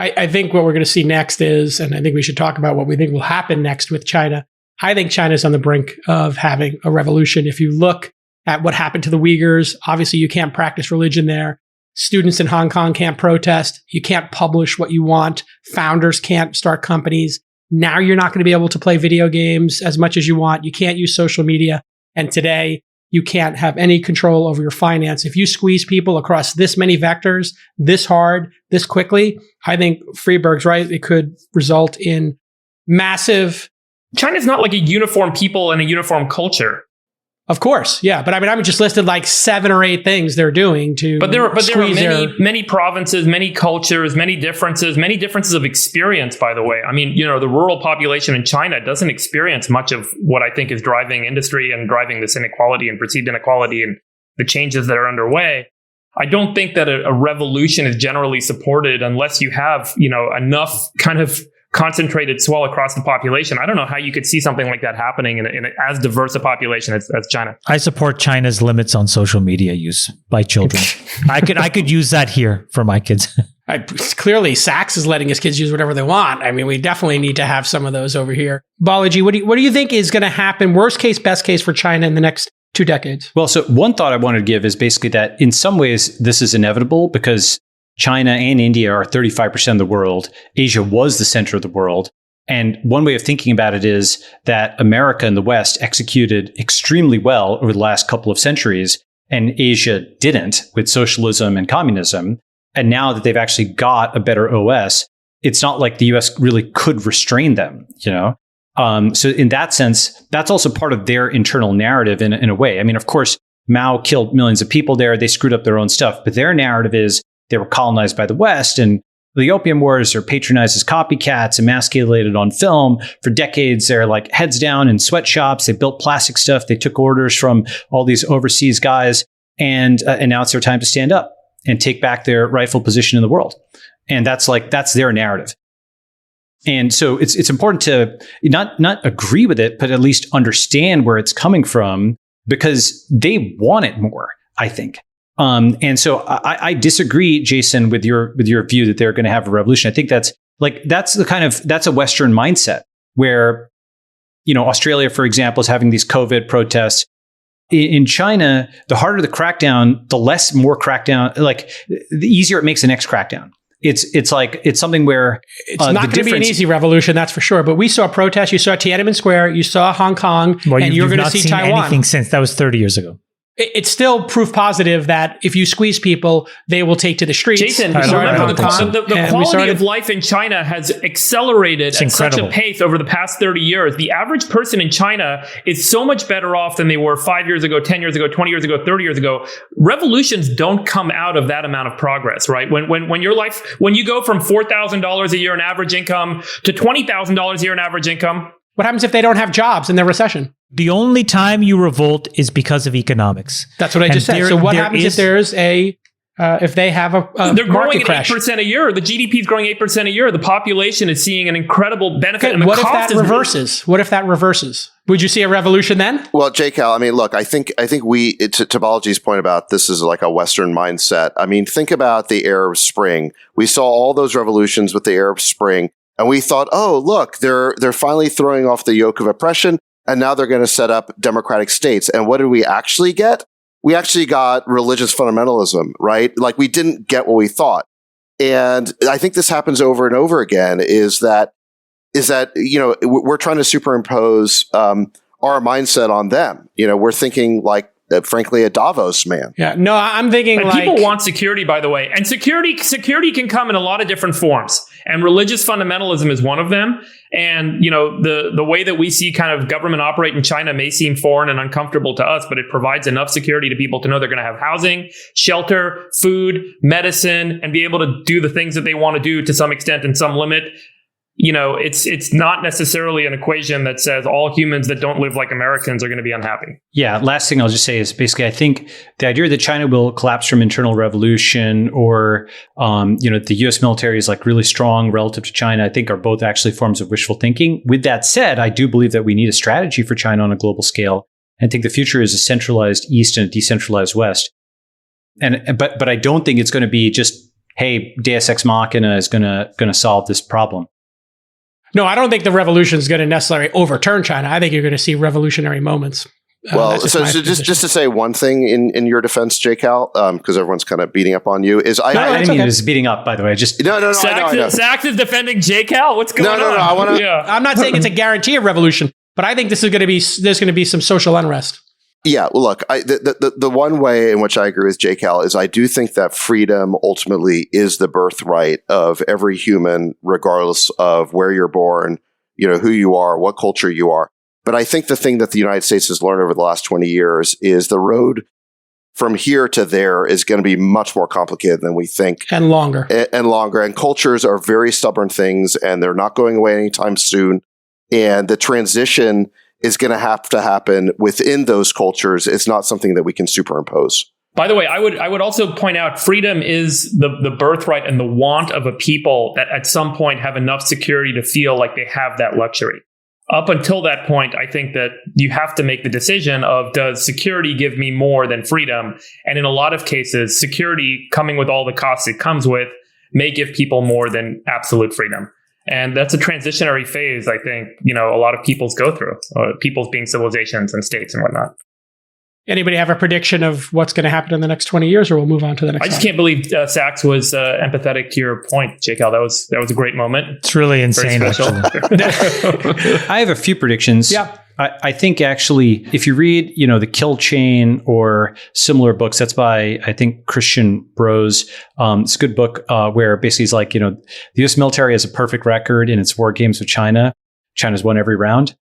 I think what we're going to see next is, and I think we should talk about what we think will happen next with China. I think China's on the brink of having a revolution. If you look at what happened to the Uyghurs, obviously you can't practice religion there. Students in Hong Kong can't protest. You can't publish what you want. Founders can't start companies. Now you're not going to be able to play video games as much as you want. You can't use social media. And today, you can't have any control over your finance. If you squeeze people across this many vectors, this hard, this quickly, I think Freeberg's right. It could result in massive. China's not like a uniform people and a uniform culture. Of course, yeah. But I just listed like 7 or 8 things they're doing to. But there are many provinces, many cultures, many differences of experience, by the way. I mean, the rural population in China doesn't experience much of what I think is driving industry and driving this inequality and perceived inequality and the changes that are underway. I don't think that a revolution is generally supported unless you have, enough kind of concentrated swell across the population. I don't know how you could see something like that happening in as diverse a population as China. I support China's limits on social media use by children. I could use that here for my kids. Clearly, Sachs is letting his kids use whatever they want. I mean, we definitely need to have some of those over here. Balaji, what do you think is going to happen? Worst case, best case for China in the next 2 decades? Well, so one thought I wanted to give is basically that in some ways this is inevitable because China and India are 35% of the world. Asia was the center of the world. And one way of thinking about it is that America and the West executed extremely well over the last couple of centuries, and Asia didn't with socialism and communism. And now that they've actually got a better OS, it's not like the US really could restrain them, So in that sense, that's also part of their internal narrative in a way. I mean, of course, Mao killed millions of people there. They screwed up their own stuff. But their narrative is they were colonized by the West, and the Opium Wars are patronized as copycats, emasculated on film. For decades, they're like heads down in sweatshops. They built plastic stuff. They took orders from all these overseas guys, and now it's their time to stand up and take back their rightful position in the world. And that's their narrative. And so it's important to not agree with it, but at least understand where it's coming from because they want it more, I think. And so I disagree, Jason, with your view that they're going to have a revolution. I think that's a Western mindset where, Australia, for example, is having these COVID protests. In China, the harder the crackdown, the less more crackdown, like the easier it makes the next crackdown. It's something where it's not going to be an easy revolution, that's for sure. But we saw protests. You saw Tiananmen Square. You saw Hong Kong, and you're going to see Taiwan. Anything since that was 30 years ago. It's still proof positive that if you squeeze people, they will take to the streets. Jason, the quality of life in China has accelerated at such a pace over the past 30 years. The average person in China is so much better off than they were 5 years ago, 10 years ago, 20 years ago, 30 years ago. Revolutions don't come out of that amount of progress, right? When you go from $4,000 a year in average income to $20,000 a year in average income. What happens if they don't have jobs in the recession? The only time you revolt is because of economics. That's what I just said. So what happens if there's if they have a they're growing market crash? at 8% a year. The GDP is growing 8% a year. The population is seeing an incredible benefit. Okay, and what if that reverses? What if that reverses? Would you see a revolution then? Well, Cal, I mean, look, I think we, to Balaji's point about this is like a Western mindset. I mean, think about the Arab Spring. We saw all those revolutions with the Arab Spring, and we thought, oh, look, they're finally throwing off the yoke of oppression. And now they're going to set up democratic states. And what did we actually get? We actually got religious fundamentalism, right? Like we didn't get what we thought. And I think this happens over and over again is that, we're trying to superimpose our mindset on them. We're thinking like, frankly, a Davos man. Yeah, no, I'm thinking and people want security, by the way. And security can come in a lot of different forms. And religious fundamentalism is one of them. And, the way that we see kind of government operate in China may seem foreign and uncomfortable to us, but it provides enough security to people to know they're going to have housing, shelter, food, medicine, and be able to do the things that they want to do to some extent and some limit. it's not necessarily an equation that says all humans that don't live like Americans are going to be unhappy. Yeah. Last thing I'll just say is basically, I think the idea that China will collapse from internal revolution or, the U.S. military is like really strong relative to China, I think are both actually forms of wishful thinking. With that said, I do believe that we need a strategy for China on a global scale. I think the future is a centralized East and a decentralized West. But I don't think it's going to be just, hey, Deus Ex Machina is going to solve this problem. No, I don't think the revolution is going to necessarily overturn China. I think you're going to see revolutionary moments. Well, just to say one thing in your defense, J. Cal, because everyone's kind of beating up on you, is I didn't mean it was beating up, by the way. No. Sachs is defending J. Cal. What's going on? No. I want to. Yeah. I'm not saying it's a guarantee of revolution, but I think there's going to be some social unrest. Yeah, well, look, the one way in which I agree with J. Cal is I do think that freedom ultimately is the birthright of every human, regardless of where you're born, who you are, what culture you are. But I think the thing that the United States has learned over the last 20 years is the road from here to there is going to be much more complicated than we think. And longer. And cultures are very stubborn things, and they're not going away anytime soon. And the transition is going to have to happen within those cultures. It's not something that we can superimpose. By the way, I would also point out freedom is the birthright and the want of a people that at some point have enough security to feel like they have that luxury. Up until that point, I think that you have to make the decision of, does security give me more than freedom? And in a lot of cases, security coming with all the costs it comes with may give people more than absolute freedom. And that's a transitionary phase, I think, a lot of peoples go through, peoples being civilizations and states and whatnot. Anybody have a prediction of what's going to happen in the next 20 years, or we'll move on to the next? I just can't believe Sachs was empathetic to your point, J. Cal. That was a great moment. It's really insane, actually. I have a few predictions. Yeah. I think actually, if you read, the Kill Chain or similar books, that's by, I think, Christian Bros. It's a good book where basically it's like, the U.S. military has a perfect record in its war games with China. China's won every round.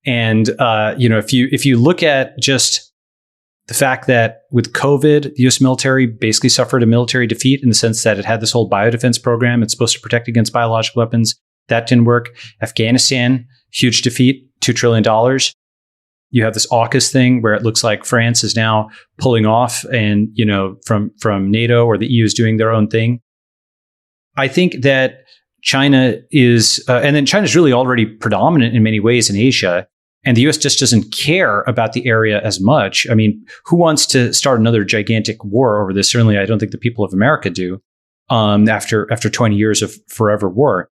And, if you look at just the fact that with COVID, the U.S. military basically suffered a military defeat in the sense that it had this whole biodefense program. It's supposed to protect against biological weapons. That didn't work. Afghanistan, huge defeat, $2 trillion. You have this AUKUS thing where it looks like France is now pulling off and, from NATO, or the EU is doing their own thing. I think that China is, and then China's really already predominant in many ways in Asia. And the U.S. just doesn't care about the area as much. I mean, who wants to start another gigantic war over this? Certainly, I don't think the people of America do. After 20 years of forever war,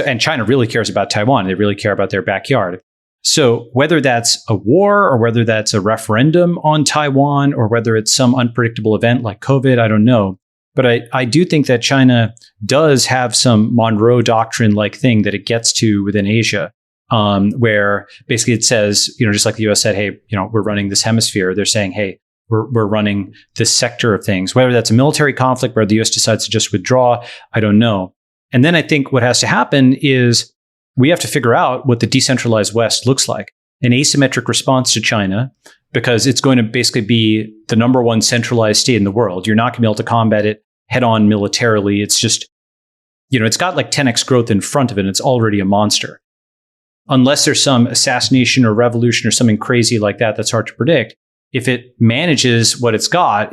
and China really cares about Taiwan. They really care about their backyard. So whether that's a war or whether that's a referendum on Taiwan or whether it's some unpredictable event like COVID, I don't know. But I do think that China does have some Monroe Doctrine-like thing that it gets to within Asia. Where basically it says, just like the US said, hey, we're running this hemisphere. They're saying, hey, we're running this sector of things. Whether that's a military conflict where the US decides to just withdraw, I don't know. And then I think what has to happen is we have to figure out what the decentralized West looks like. An asymmetric response to China, because it's going to basically be the number one centralized state in the world. You're not going to be able to combat it head on militarily. It's just, it's got like 10x growth in front of it. And it's already a monster. Unless there's some assassination or revolution or something crazy like that, that's hard to predict. If it manages what it's got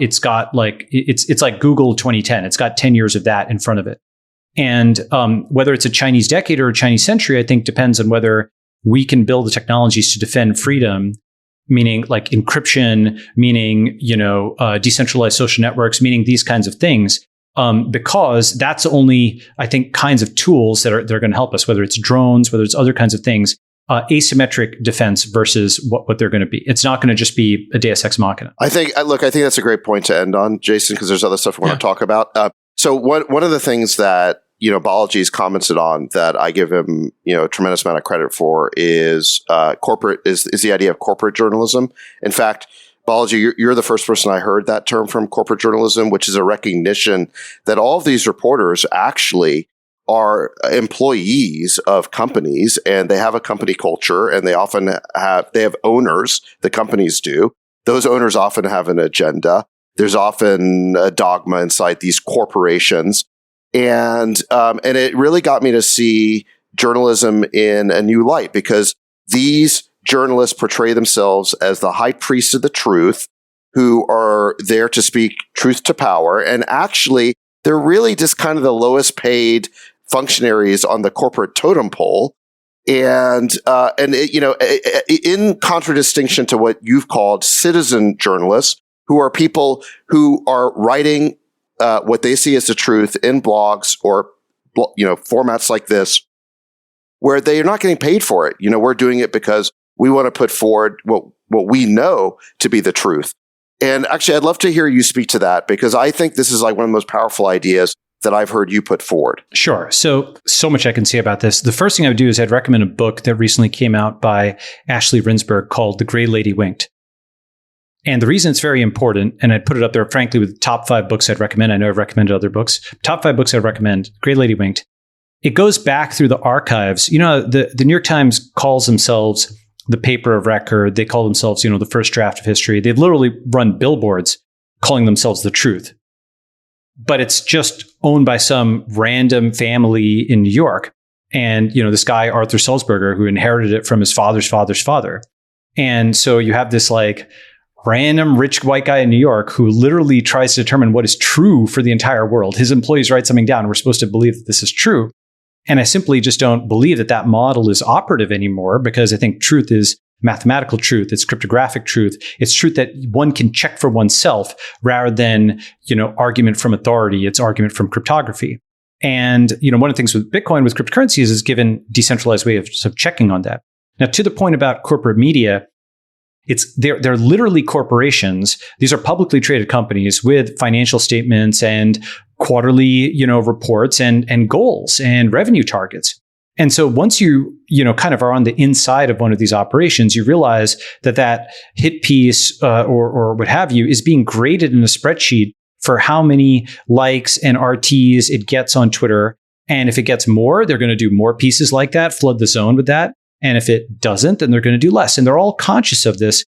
like, it's like Google 2010. It's got 10 years of that in front of it. And whether it's a Chinese decade or a Chinese century, I think depends on whether we can build the technologies to defend freedom, meaning like encryption, meaning, decentralized social networks, meaning these kinds of things. Because that's only, I think, kinds of tools that are going to help us, whether it's drones, whether it's other kinds of things, asymmetric defense versus what they're going to be. It's not going to just be a Deus Ex Machina. I think that's a great point to end on, Jason, because there's other stuff we want to talk about. So one of the things that, Balaji's commented on that I give him, a tremendous amount of credit for is is the idea of corporate journalism. In fact, Balaji, you're the first person I heard that term from, corporate journalism, which is a recognition that all of these reporters actually are employees of companies, and they have a company culture, and they often have owners. The companies do. Those owners often have an agenda. There's often a dogma inside these corporations. And it really got me to see journalism in a new light, because these journalists portray themselves as the high priests of the truth, who are there to speak truth to power. And actually, they're really just kind of the lowest paid functionaries on the corporate totem pole. And in contradistinction to what you've called citizen journalists, who are people who are writing what they see as the truth in blogs or formats like this, where they are not getting paid for it. We're doing it because we want to put forward what we know to be the truth. And actually, I'd love to hear you speak to that, because I think this is like one of the most powerful ideas that I've heard you put forward. Sure. So much I can say about this. The first thing I would do is I'd recommend a book that recently came out by Ashley Rinsberg called The Gray Lady Winked. And the reason it's very important, and I'd put it up there, frankly, with the top 5 books I'd recommend. I know I've recommended other books. Top 5 books I'd recommend, Gray Lady Winked. It goes back through the archives. The New York Times calls themselves the paper of record. They call themselves, the first draft of history. They've literally run billboards calling themselves the truth. But it's just owned by some random family in New York. And, this guy, Arthur Sulzberger, who inherited it from his father's father's father. And so you have this random rich white guy in New York who literally tries to determine what is true for the entire world. His employees write something down, and we're supposed to believe that this is true. And I simply just don't believe that model is operative anymore, because I think truth is mathematical truth. It's cryptographic truth. It's truth that one can check for oneself rather than, argument from authority. It's argument from cryptography. And, one of the things with Bitcoin, with cryptocurrencies, is given decentralized ways of checking on that. Now, to the point about corporate media, they're literally corporations. These are publicly traded companies with financial statements and quarterly, reports and goals and revenue targets. And so once you kind of are on the inside of one of these operations, you realize that hit piece or what have you is being graded in a spreadsheet for how many likes and RTs it gets on Twitter. And if it gets more, they're going to do more pieces like that, flood the zone with that. And if it doesn't, then they're going to do less. And they're all conscious of this.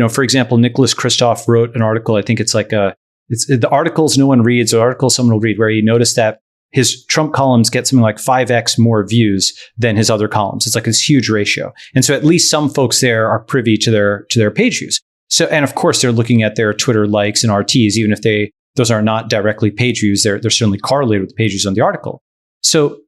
For example, Nicholas Kristof wrote an article. I think it's the articles no one reads, or articles someone will read, where he noticed that his Trump columns get something like 5x more views than his other columns. It's like this huge ratio. And so at least some folks there are privy to their page views. So, and of course, they're looking at their Twitter likes and RTs, even if those are not directly page views. They're certainly correlated with the page views on the article. So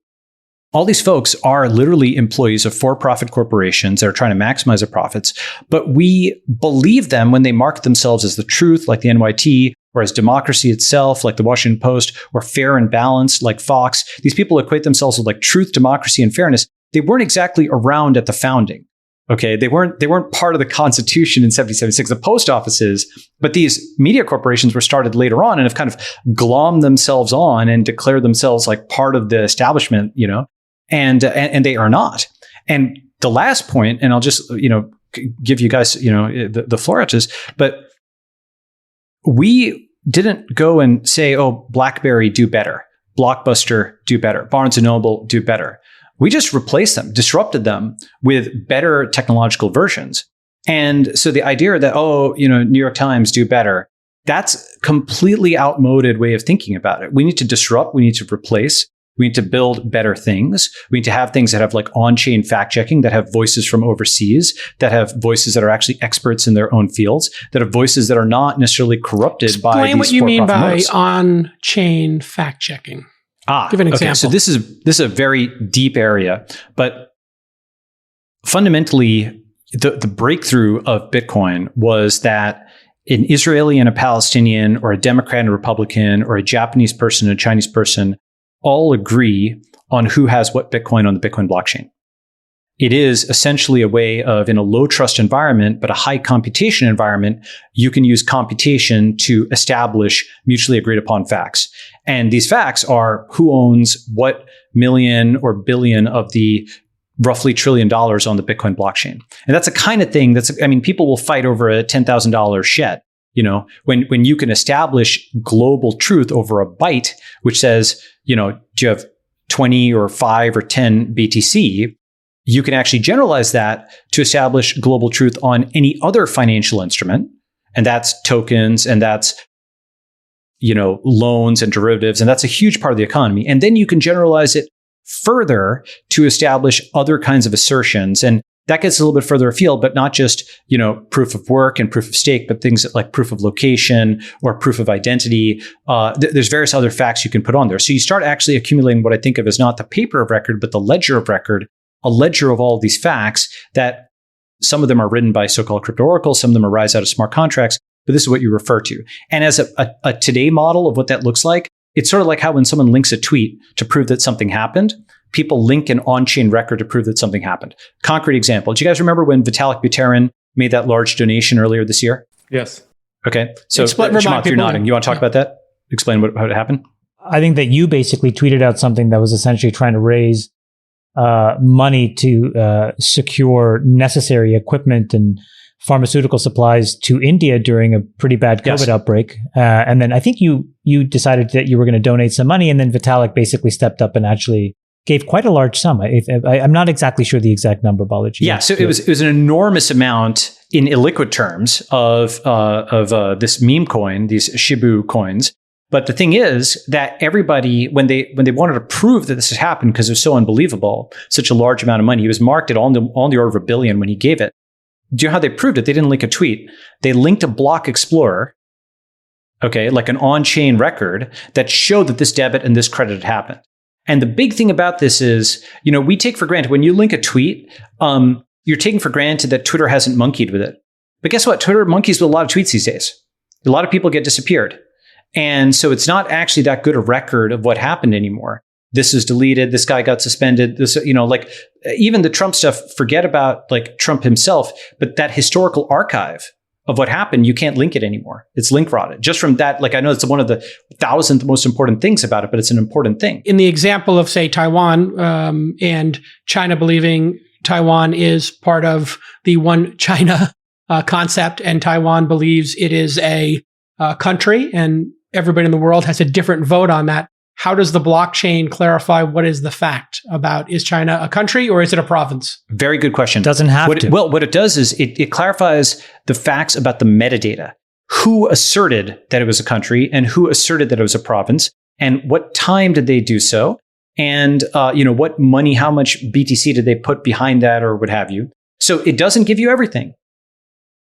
all these folks are literally employees of for-profit corporations that are trying to maximize their profits. But we believe them when they market themselves as the truth, like the NYT, or as democracy itself, like the Washington Post, or fair and balanced, like Fox. These people equate themselves with truth, democracy, and fairness. They weren't exactly around at the founding. Okay, they weren't part of the Constitution in 1776. The post offices, but these media corporations were started later on and have kind of glommed themselves on and declared themselves like part of the establishment, and they are not. And the last point, and I'll just give you guys the floor at this, but we didn't go and say, oh, BlackBerry do better, Blockbuster do better, Barnes and Noble do better. We just replaced them, disrupted them with better technological versions. And so the idea that, New York Times do better, that's completely outmoded way of thinking about it. We need to disrupt, we need to replace, we need to build better things. We need to have things that have on-chain fact checking, that have voices from overseas, that have voices that are actually experts in their own fields, that have voices that are not necessarily corrupted by these. Explain what you mean by motives. On-chain fact checking. Give an example. Okay, so this is a very deep area, but fundamentally, the breakthrough of Bitcoin was that an Israeli and a Palestinian, or a Democrat and a Republican, or a Japanese person and a Chinese person all agree on who has what Bitcoin on the Bitcoin blockchain. It is essentially a way of, in a low trust environment, but a high computation environment, you can use computation to establish mutually agreed upon facts. And these facts are who owns what million or billion of the roughly $1 trillion on the Bitcoin blockchain. And that's a kind of thing people will fight over a $10,000 shed. When you can establish global truth over a byte, which says, do you have 20 or 5 or 10 BTC? You can actually generalize that to establish global truth on any other financial instrument. And that's tokens, and that's loans and derivatives. And that's a huge part of the economy. And then you can generalize it further to establish other kinds of assertions. And that gets a little bit further afield, but not just, proof of work and proof of stake, but things like proof of location or proof of identity. There's various other facts you can put on there. So you start actually accumulating what I think of as not the paper of record, but the ledger of record, a ledger of all of these facts that some of them are written by so-called crypto oracles, some of them arise out of smart contracts, but this is what you refer to. And as a today model of what that looks like, it's sort of like how when someone links a tweet to prove that something happened, people link an on-chain record to prove that something happened. Concrete example. Do you guys remember when Vitalik Buterin made that large donation earlier this year? Yes. Okay. So, Chamath, you're nodding. You want to talk about that? Explain how it happened? I think that you basically tweeted out something that was essentially trying to raise money to secure necessary equipment and pharmaceutical supplies to India during a pretty bad COVID outbreak. And then I think you decided that you were going to donate some money, and then Vitalik basically stepped up and actually gave quite a large sum. I'm not exactly sure the exact number, Balaji. Yeah, so it was an enormous amount in illiquid terms of this meme coin, these Shibu coins. But the thing is that everybody, when they wanted to prove that this had happened because it was so unbelievable, such a large amount of money, he was marked at on the order of $1 billion when he gave it. Do you know how they proved it? They didn't link a tweet. They linked a block explorer, okay, like an on-chain record that showed that this debit and this credit had happened. And the big thing about this is, we take for granted when you link a tweet, you're taking for granted that Twitter hasn't monkeyed with it. But guess what? Twitter monkeys with a lot of tweets these days. A lot of people get disappeared. And so it's not actually that good a record of what happened anymore. This is deleted. This guy got suspended. This, even the Trump stuff, forget about Trump himself, but that historical archive of what happened, you can't link it anymore. It's link rotted. Just from that, I know it's one of the 1,000th most important things about it, but it's an important thing. In the example of, say, Taiwan and China believing Taiwan is part of the one China concept, and Taiwan believes it is a country, and everybody in the world has a different vote on that. How does the blockchain clarify what is the fact about, is China a country or is it a province? Very good question. Doesn't have to. What it does is it clarifies the facts about the metadata. Who asserted that it was a country and who asserted that it was a province, and what time did they do so? And, what money, how much BTC did they put behind that or what have you? So it doesn't give you everything.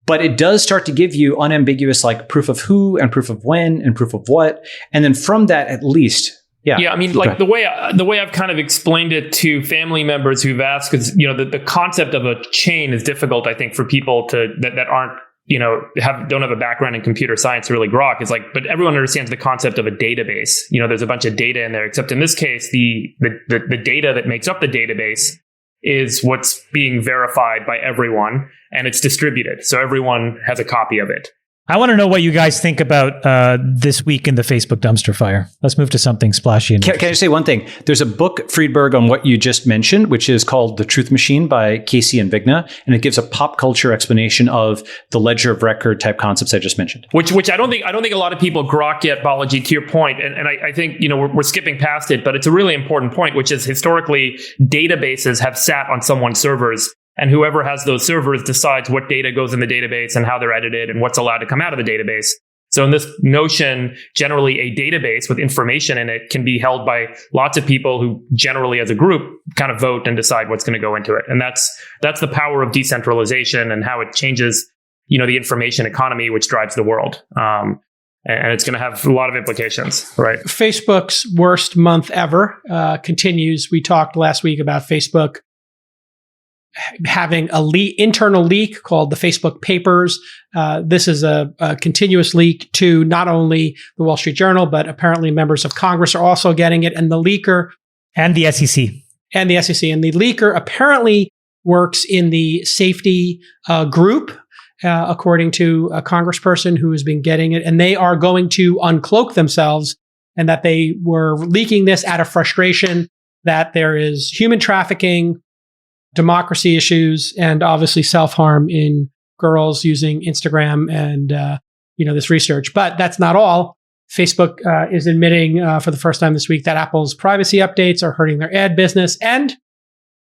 But it does start to give you unambiguous proof of who and proof of when and proof of what. And then from that, at least, Yeah, I mean, the way I've kind of explained it to family members who've asked, because the concept of a chain is difficult, I think, for people that aren't don't have a background in computer science to really grok. It's but everyone understands the concept of a database. There's a bunch of data in there, except in this case, the data that makes up the database is what's being verified by everyone, and it's distributed. So everyone has a copy of it. I want to know what you guys think about this week in the Facebook dumpster fire. Let's move to something splashy. Can I just say one thing? There's a book, Friedberg, on what you just mentioned, which is called The Truth Machine by Casey and Vigna, and it gives a pop culture explanation of the ledger of record type concepts I just mentioned. Which I don't think a lot of people grok yet, Balaji, to your point. And I think, we're skipping past it, but it's a really important point, which is historically databases have sat on someone's servers. And whoever has those servers decides what data goes in the database and how they're edited and what's allowed to come out of the database. So in this notion, generally a database with information in it can be held by lots of people who generally as a group kind of vote and decide what's going to go into it. And that's the power of decentralization and how it changes, the information economy, which drives the world. And it's going to have a lot of implications, right? Facebook's worst month ever continues. We talked last week about Facebook having a internal leak called the Facebook Papers. This is a continuous leak to not only the Wall Street Journal, but apparently members of Congress are also getting it. And the leaker... And the SEC. And the SEC. And the leaker apparently works in the safety group, according to a congressperson who has been getting it. And they are going to uncloak themselves, and that they were leaking this out of frustration, that there is human trafficking, democracy issues, and obviously self-harm in girls using Instagram and, this research. But that's not all. Facebook is admitting for the first time this week that Apple's privacy updates are hurting their ad business. And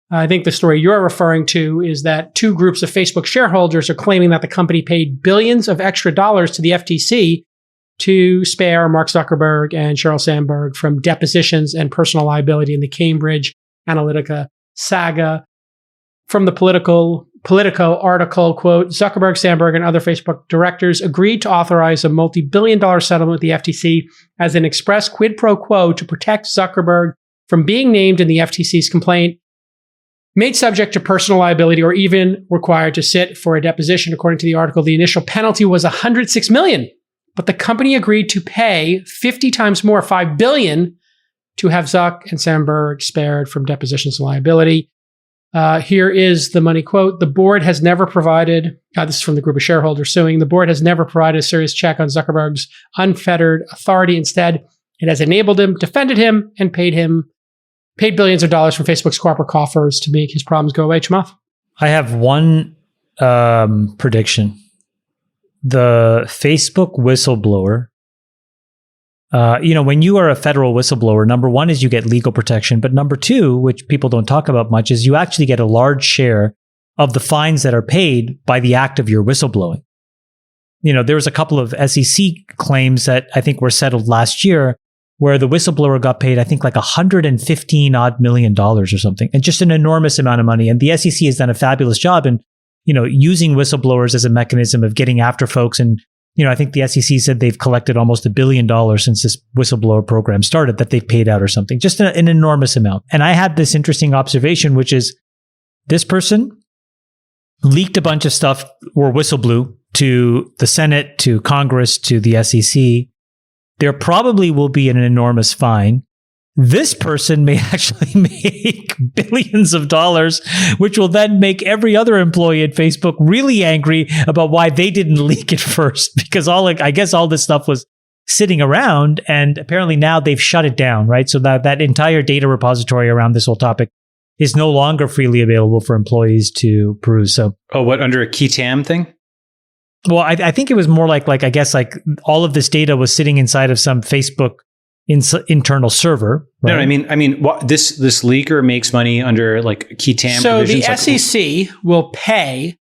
I think the story you're referring to is that two groups of Facebook shareholders are claiming that the company paid billions of extra dollars to the FTC to spare Mark Zuckerberg and Sheryl Sandberg from depositions and personal liability in the Cambridge Analytica saga. From the Politico article, quote, Zuckerberg, Sandberg, and other Facebook directors agreed to authorize a multi-billion-dollar settlement with the FTC as an express quid pro quo to protect Zuckerberg from being named in the FTC's complaint, made subject to personal liability, or even required to sit for a deposition. According to the article, the initial penalty was $106 million, but the company agreed to pay 50 times more, $5 billion, to have Zuck and Sandberg spared from depositions and liability. Here is the money quote. The board has never provided, this is from the group of shareholders suing, the board has never provided a serious check on Zuckerberg's unfettered authority. Instead, it has enabled him, defended him, and paid billions of dollars from Facebook's corporate coffers to make his problems go away. Chamath? I have one prediction. The Facebook whistleblower, when you are a federal whistleblower, number one is you get legal protection. But number two, which people don't talk about much, is you actually get a large share of the fines that are paid by the act of your whistleblowing. There was a couple of SEC claims that I think were settled last year where the whistleblower got paid, I think like $115 million or something, and just an enormous amount of money. And the SEC has done a fabulous job in, using whistleblowers as a mechanism of getting after folks. And I think the SEC said they've collected almost $1 billion since this whistleblower program started that they've paid out or something, just an enormous amount. And I had this interesting observation, which is this person leaked a bunch of stuff or whistleblew to the Senate, to Congress, to the SEC. There probably will be an enormous fine. This person may actually make billions of dollars, which will then make every other employee at Facebook really angry about why they didn't leak it first, because I guess all this stuff was sitting around, and apparently now they've shut it down, right? So that entire data repository around this whole topic is no longer freely available for employees to peruse. So, what, under a key tam thing? Well, I think it was more like I guess like all of this data was sitting inside of some Facebook internal server. Right? No, I mean, this leaker makes money under like key tam. So the SEC will pay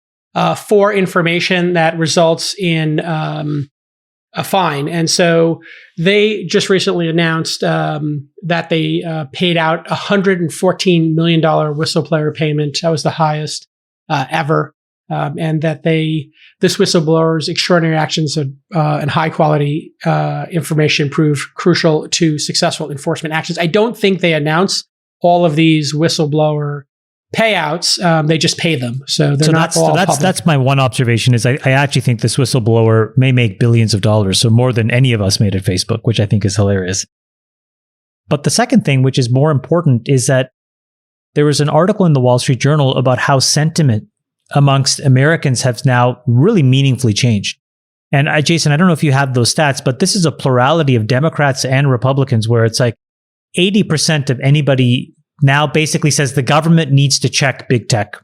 for information that results in a fine, and so they just recently announced that they paid out $114 million whistleblower payment. That was the highest ever. And that this whistleblower's extraordinary actions and high quality information proved crucial to successful enforcement actions. I don't think they announce all of these whistleblower payouts. They just pay them, so they're not all public. That's my one observation. Is I actually think this whistleblower may make billions of dollars, so more than any of us made at Facebook, which I think is hilarious. But the second thing, which is more important, is that there was an article in the Wall Street Journal about how sentiment amongst Americans have now really meaningfully changed. And Jason, I don't know if you have those stats, but this is a plurality of Democrats and Republicans where it's like 80% of anybody now basically says the government needs to check big tech.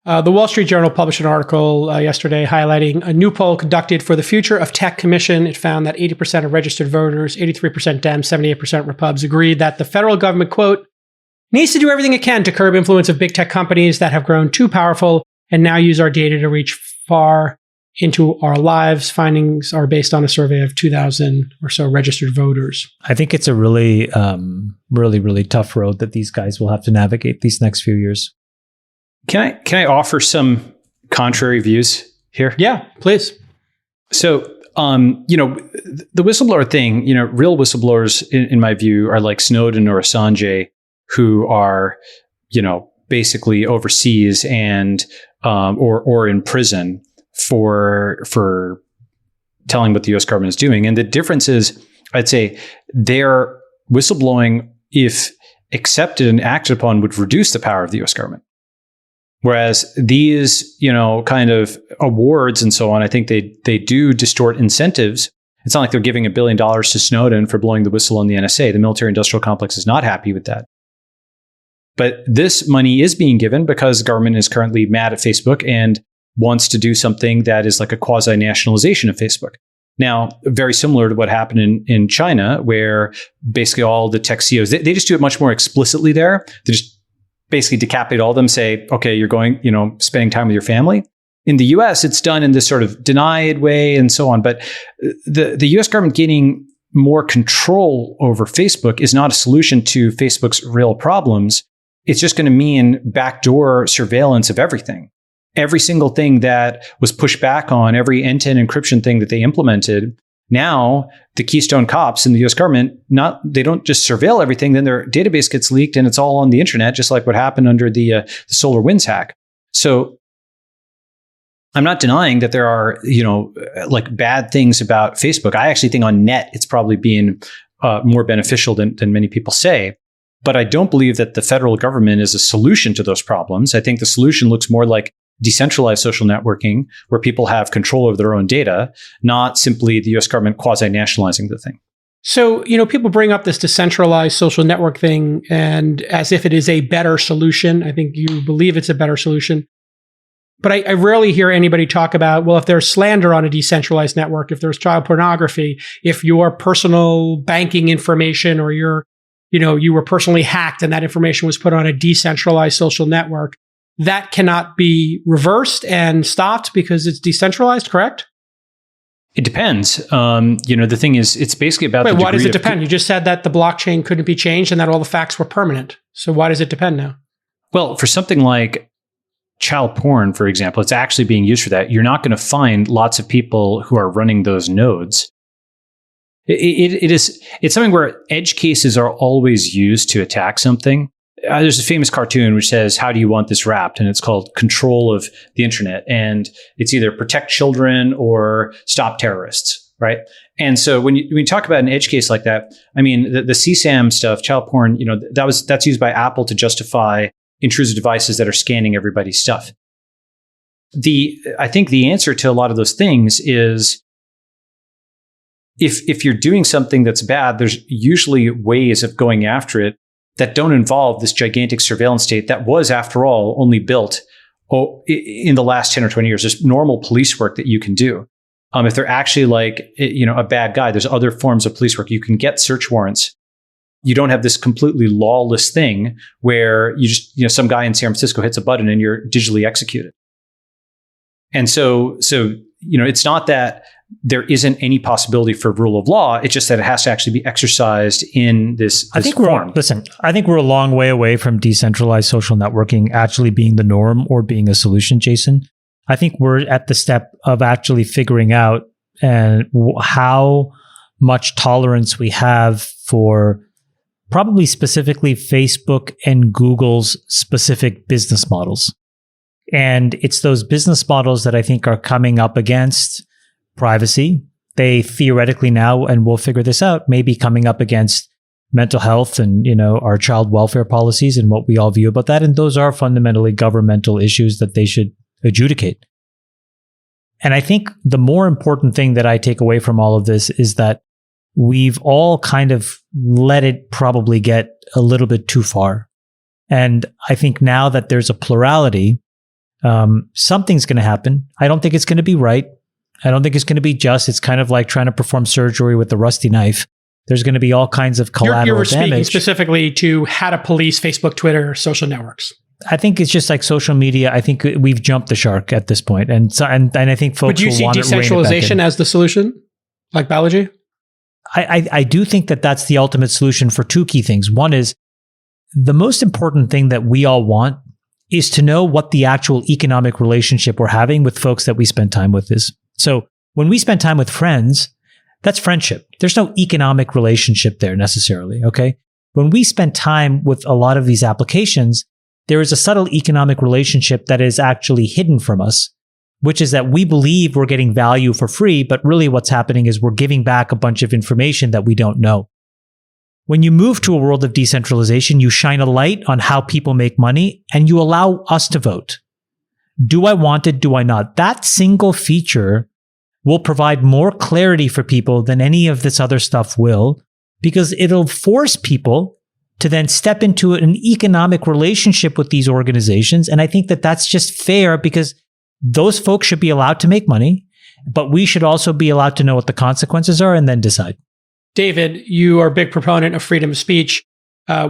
The Wall Street Journal published an article yesterday highlighting a new poll conducted for the Future of Tech Commission. It found that 80% of registered voters, 83% Dems, 78% Repubs, agreed that the federal government, quote, needs to do everything it can to curb influence of big tech companies that have grown too powerful and now use our data to reach far into our lives. Findings are based on a survey of 2,000 or so registered voters. I think it's a really, really tough road that these guys will have to navigate these next few years. Can I offer some contrary views here? Yeah, please. So, the whistleblower thing, real whistleblowers, in my view, are like Snowden or Assange, who are, basically overseas and or in prison for telling what the U.S. government is doing. And the difference is, I'd say, their whistleblowing, if accepted and acted upon, would reduce the power of the U.S. government. Whereas these, kind of awards and so on, I think they do distort incentives. It's not like they're giving $1 billion to Snowden for blowing the whistle on the NSA. The military-industrial complex is not happy with that. But this money is being given because the government is currently mad at Facebook and wants to do something that is like a quasi-nationalization of Facebook. Now, very similar to what happened in China, where basically all the tech CEOs, they just do it much more explicitly there. They just basically decapitate all of them, say, okay, you're going, spending time with your family. In the US, it's done in this sort of denied way and so on. But the US government gaining more control over Facebook is not a solution to Facebook's real problems. It's just going to mean backdoor surveillance of everything. Every single thing that was pushed back on, every end-to-end encryption thing that they implemented, now the Keystone cops in the US government, they don't just surveil everything, then their database gets leaked and it's all on the internet, just like what happened under the SolarWinds hack. So I'm not denying that there are, like bad things about Facebook. I actually think on net, it's probably being more beneficial than many people say. But I don't believe that the federal government is a solution to those problems. I think the solution looks more like decentralized social networking, where people have control over their own data, not simply the US government quasi-nationalizing the thing. So, people bring up this decentralized social network thing and as if it is a better solution. I think you believe it's a better solution. But I rarely hear anybody talk about, well, if there's slander on a decentralized network, if there's child pornography, if your personal banking information or you were personally hacked and that information was put on a decentralized social network, that cannot be reversed and stopped because it's decentralized, correct? It depends. The thing is, it's basically about Wait, why does it depend? You just said that the blockchain couldn't be changed and that all the facts were permanent. So why does it depend now? Well, for something like child porn, for example, it's actually being used for that. You're not going to find lots of people who are running those nodes. It's something where edge cases are always used to attack something. There's a famous cartoon which says, "How do you want this wrapped?" And it's called Control of the Internet. And it's either protect children or stop terrorists, right? And so when you talk about an edge case like that, I mean, the CSAM stuff, child porn, that's used by Apple to justify intrusive devices that are scanning everybody's stuff. I think the answer to a lot of those things is if you're doing something that's bad, there's usually ways of going after it that don't involve this gigantic surveillance state that was, after all, only built in the last 10 or 20 years. There's normal police work that you can do. If they're actually a bad guy, there's other forms of police work. You can get search warrants. You don't have this completely lawless thing where you just, some guy in San Francisco hits a button and you're digitally executed. And so, it's not that there isn't any possibility for rule of law. It's just that it has to actually be exercised in this form. I think we're a long way away from decentralized social networking actually being the norm or being a solution, Jason. I think we're at the step of actually figuring out how much tolerance we have for probably specifically Facebook and Google's specific business models. And it's those business models that I think are coming up against privacy. They theoretically now, and we'll figure this out, may be coming up against mental health and, our child welfare policies and what we all view about that. And those are fundamentally governmental issues that they should adjudicate. And I think the more important thing that I take away from all of this is that we've all kind of let it probably get a little bit too far. And I think now that there's a plurality, something's going to happen. I don't think it's going to be right. I don't think it's going to be just. It's kind of like trying to perform surgery with a rusty knife. There's going to be all kinds of collateral You're damage. Speaking specifically to how to police Facebook, Twitter, social networks. I think it's just like social media. I think we've jumped the shark at this point. And I think folks will want to rein it back in. Would you see decentralization as the solution, like Balaji? I do think that that's the ultimate solution for two key things. One is the most important thing that we all want is to know what the actual economic relationship we're having with folks that we spend time with is. So when we spend time with friends, that's friendship. There's no economic relationship there necessarily, okay? When we spend time with a lot of these applications, there is a subtle economic relationship that is actually hidden from us, which is that we believe we're getting value for free, but really what's happening is we're giving back a bunch of information that we don't know. When you move to a world of decentralization, you shine a light on how people make money and you allow us to vote. Do I want it? Do I not? That single feature will provide more clarity for people than any of this other stuff will, because it'll force people to then step into an economic relationship with these organizations. And I think that that's just fair because those folks should be allowed to make money, but we should also be allowed to know what the consequences are and then decide. David, you are a big proponent of freedom of speech.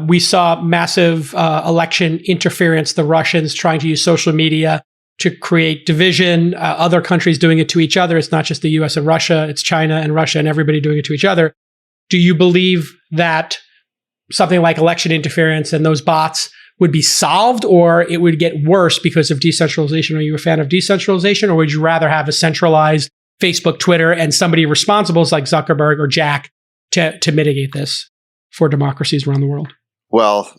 We saw massive election interference, the Russians trying to use social media to create division. Other countries doing it to each other. It's not just the US and Russia, it's China and everybody doing it to each other. Do you believe that something like election interference and those bots would be solved, or it would get worse because of decentralization? Are you a fan of decentralization, or would you rather have a centralized Facebook, Twitter, and somebody responsible like Zuckerberg or Jack to mitigate this for democracies around the world? Well,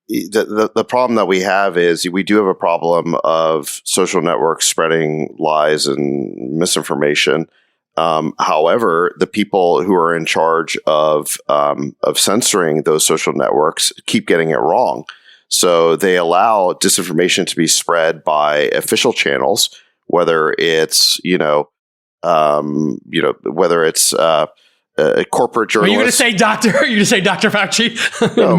the problem that we have is we do have a problem of social networks spreading lies and misinformation. However, the people who are in charge of censoring those social networks keep getting it wrong. So they allow disinformation to be spread by official channels, whether it's whether it's corporate journalists. Are you going to say Doctor? Are you going to say Dr. Fauci? No,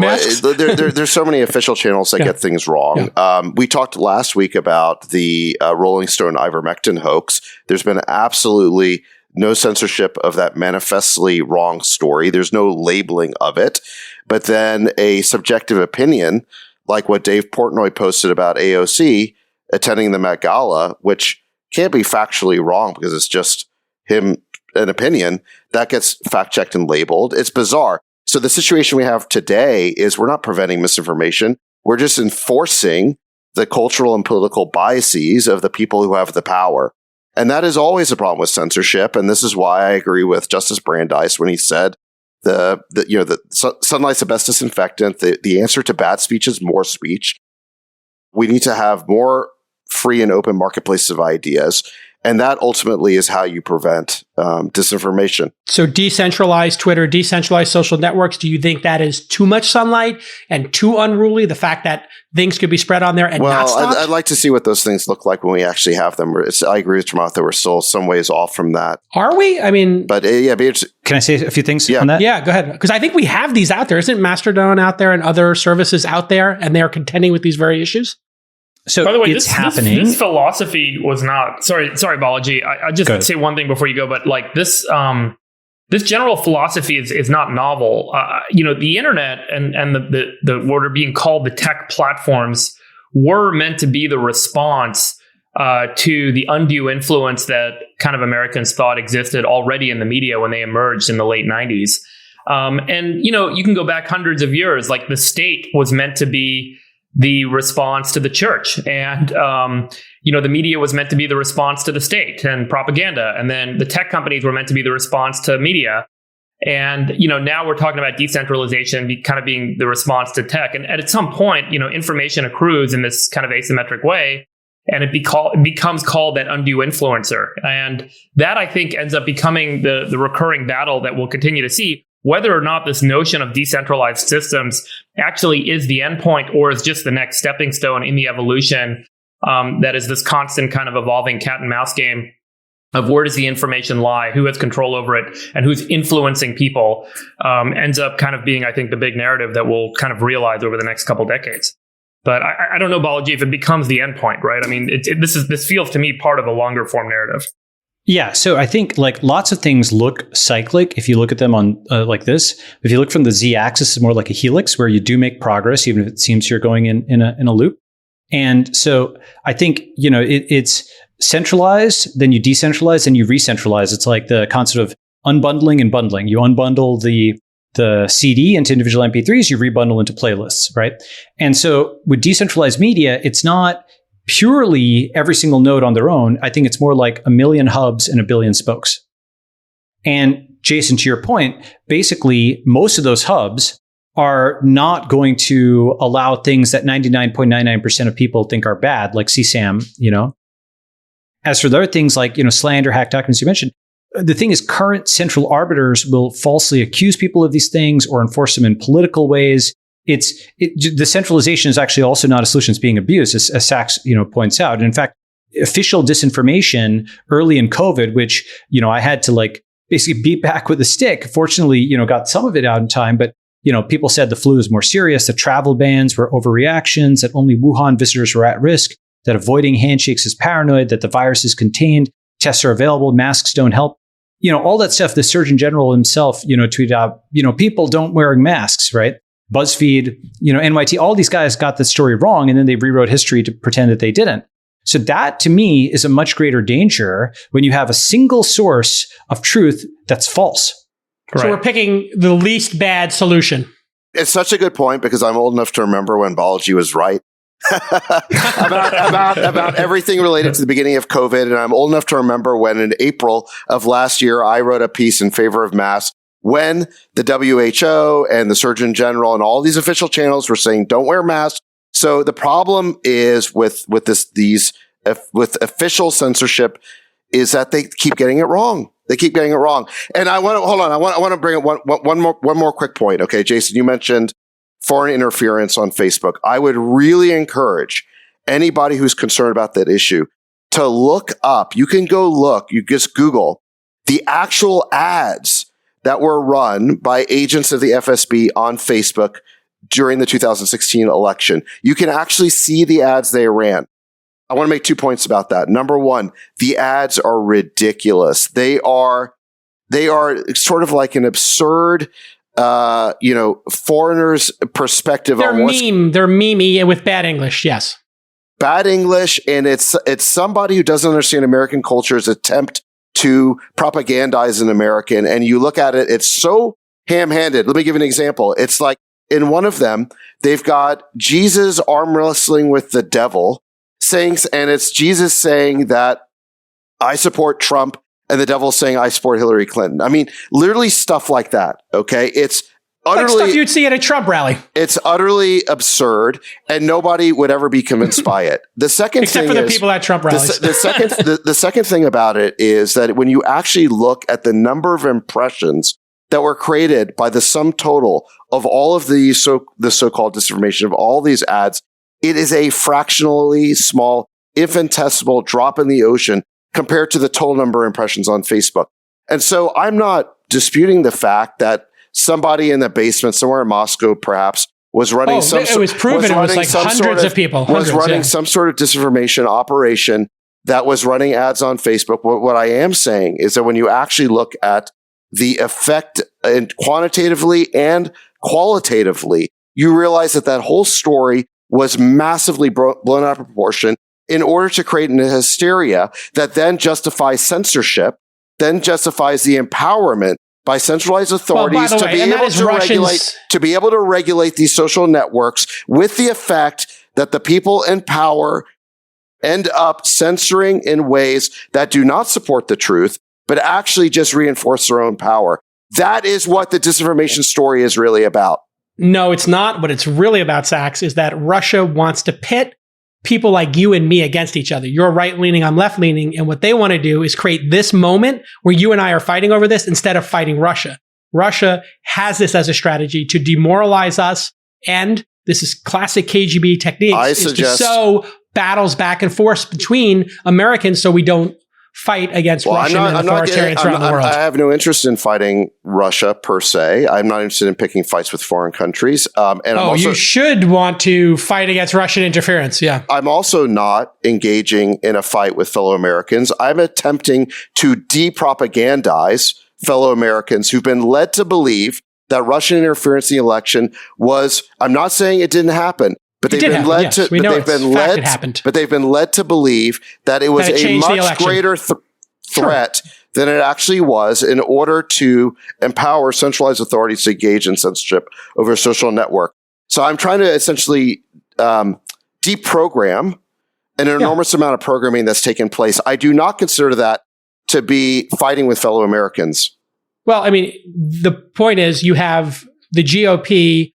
there's so many official channels that get things wrong. Yeah. We talked last week about the Rolling Stone ivermectin hoax. There's been absolutely no censorship of that manifestly wrong story. There's no labeling of it. But then a subjective opinion, like what Dave Portnoy posted about AOC attending the Met Gala, which can't be factually wrong because it's just him, an opinion, that gets fact-checked and labeled. It's bizarre. So the situation we have today is we're not preventing misinformation. We're just enforcing the cultural and political biases of the people who have the power. And that is always a problem with censorship. And this is why I agree with Justice Brandeis when he said the sunlight's the best disinfectant. The answer to bad speech is more speech. We need to have more free and open marketplaces of ideas. And that ultimately is how you prevent disinformation. So decentralized Twitter, decentralized social networks, do you think that is too much sunlight and too unruly? The fact that things could be spread on there and not stopped? I'd like to see what those things look like when we actually have them. I agree with Chamath that we're still some ways off from that. Are we? I mean... But can I say a few things on that? Yeah, go ahead. Because I think we have these out there. Isn't Mastodon out there and other services out there, and they're contending with these very issues? So by the way, it's happening. This philosophy was not. Sorry, Balaji. I just say one thing before you go. But like this general philosophy is not novel. The internet and the what are being called the tech platforms were meant to be the response to the undue influence that kind of Americans thought existed already in the media when they emerged in the late 90s. And you can go back hundreds of years. Like the state was meant to be the response to the church, and the media was meant to be the response to the state and propaganda, and then the tech companies were meant to be the response to media. And now we're talking about decentralization kind of being the response to tech. And at some point, information accrues in this kind of asymmetric way, and it becomes called that undue influencer. And that, I think, ends up becoming the recurring battle that we'll continue to see. Whether or not this notion of decentralized systems actually is the endpoint or is just the next stepping stone in the evolution that is this constant kind of evolving cat and mouse game of where does the information lie, who has control over it, and who's influencing people, ends up kind of being, I think, the big narrative that we'll kind of realize over the next couple decades. But I don't know, Balaji, if it becomes the endpoint, right? I mean, this feels to me part of a longer form narrative. Yeah, so I think like lots of things look cyclic if you look at them on like this. If you look from the z-axis, it's more like a helix where you do make progress, even if it seems you're going in a loop. And so I think it's centralized, then you decentralize, then you re-centralize. It's like the concept of unbundling and bundling. You unbundle the CD into individual MP3s, you rebundle into playlists, right? And so with decentralized media, it's not purely every single node on their own. I think it's more like a million hubs and a billion spokes. And Jason, to your point, basically most of those hubs are not going to allow things that 99.99% of people think are bad, like CSAM, As for the other things like, slander, hack documents you mentioned, the thing is current central arbiters will falsely accuse people of these things or enforce them in political ways. The centralization is actually also not a solution. It's being abused, as Sachs, points out. And in fact, official disinformation early in COVID, which, I had to basically beat back with a stick. Fortunately, got some of it out in time, but, people said the flu is more serious, that travel bans were overreactions, that only Wuhan visitors were at risk, that avoiding handshakes is paranoid, that the virus is contained, tests are available, masks don't help. All that stuff, the Surgeon General himself, tweeted out, people don't wearing masks, right? BuzzFeed, NYT, all these guys got the story wrong, and then they rewrote history to pretend that they didn't. So that to me is a much greater danger when you have a single source of truth that's false. So we're picking the least bad solution. It's such a good point because I'm old enough to remember when Balaji was right about everything related to the beginning of COVID. And I'm old enough to remember when in April of last year, I wrote a piece in favor of masks when the WHO and the Surgeon General and all these official channels were saying, don't wear masks. So the problem is with official censorship is that they keep getting it wrong. They keep getting it wrong. And I want to hold on. I want to bring up one more quick point. Okay, Jason, you mentioned foreign interference on Facebook. I would really encourage anybody who's concerned about that issue to look up. You can go look. You just Google the actual ads that were run by agents of the FSB on Facebook during the 2016 election. You can actually see the ads they ran. I want to make 2 points about that. Number one, the ads are ridiculous. They are sort of like an absurd, foreigner's perspective. They're memey with bad English. Yes. Bad English. And it's somebody who doesn't understand American culture's attempt to propagandize an American. And you look at it, it's so ham-handed. Let me give you an example. It's like in one of them, they've got Jesus arm wrestling with the devil, and it's Jesus saying that I support Trump and the devil saying I support Hillary Clinton. I mean, literally stuff like that. Okay. It's utterly like stuff you'd see at a Trump rally. It's utterly absurd and nobody would ever be convinced by it. The second Except thing for the people at Trump rallies. The second thing about it is that when you actually look at the number of impressions that were created by the sum total of all of the so-called disinformation of all these ads, it is a fractionally small, infinitesimal drop in the ocean compared to the total number of impressions on Facebook. And so I'm not disputing the fact that somebody in the basement somewhere in Moscow, perhaps, was running some it was proven it was like hundreds of people. Was running some sort of disinformation operation that was running ads on Facebook. What I am saying is that when you actually look at the effect and quantitatively and qualitatively, you realize that whole story was massively blown out of proportion in order to create an hysteria that then justifies censorship, then justifies the empowerment by centralized authorities to be able to regulate these social networks, with the effect that the people in power end up censoring in ways that do not support the truth, but actually just reinforce their own power. That is what the disinformation story is really about. No, it's not. What it's really about, Sachs, is that Russia wants to pit people like you and me against each other. You're right-leaning, I'm left-leaning. And what they want to do is create this moment where you and I are fighting over this instead of fighting Russia. Russia has this as a strategy to demoralize us. And this is classic KGB techniques, to sow battles back and forth between Americans so we don't fight against Russian and authoritarians around the world. I have no interest in fighting Russia per se. I'm not interested in picking fights with foreign countries. You should want to fight against Russian interference. Yeah. I'm also not engaging in a fight with fellow Americans. I'm attempting to depropagandize fellow Americans who've been led to believe that Russian interference in the election was, I'm not saying it didn't happen, but they've been led to believe that it was a much greater threat than it actually was, in order to empower centralized authorities to engage in censorship over a social network. So I'm trying to essentially deprogram an enormous amount of programming that's taken place. I do not consider that to be fighting with fellow Americans. Well, I mean, the point is you have the GOP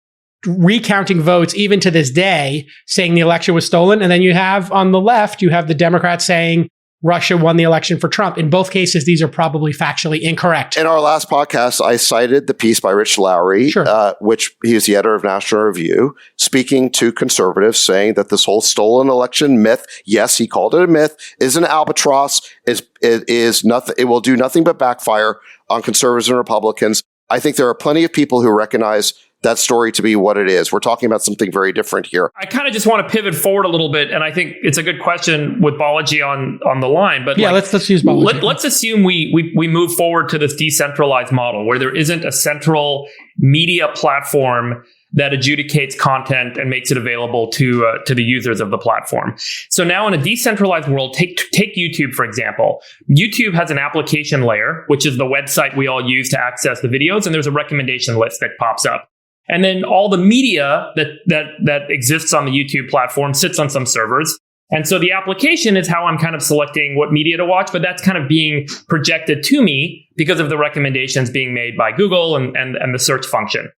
recounting votes even to this day, saying the election was stolen. And then you have on the left, you have the Democrats saying Russia won the election for Trump. In both cases, these are probably factually incorrect. In our last podcast, I cited the piece by Rich Lowry, which he is the editor of National Review, speaking to conservatives, saying that this whole stolen election myth, yes, he called it a myth, is an albatross, is nothing. It will do nothing but backfire on conservatives and Republicans. I think there are plenty of people who recognize that story to be what it is. We're talking about something very different here. I kind of just want to pivot forward a little bit, and I think it's a good question with Balaji on the line. But yeah, let's use Balaji. Let's assume we move forward to this decentralized model where there isn't a central media platform that adjudicates content and makes it available to the users of the platform. So now in a decentralized world, take YouTube, for example. YouTube has an application layer, which is the website we all use to access the videos, and there's a recommendation list that pops up. And then all the media that exists on the YouTube platform sits on some servers. And so the application is how I'm kind of selecting what media to watch, but that's kind of being projected to me because of the recommendations being made by Google and the search function.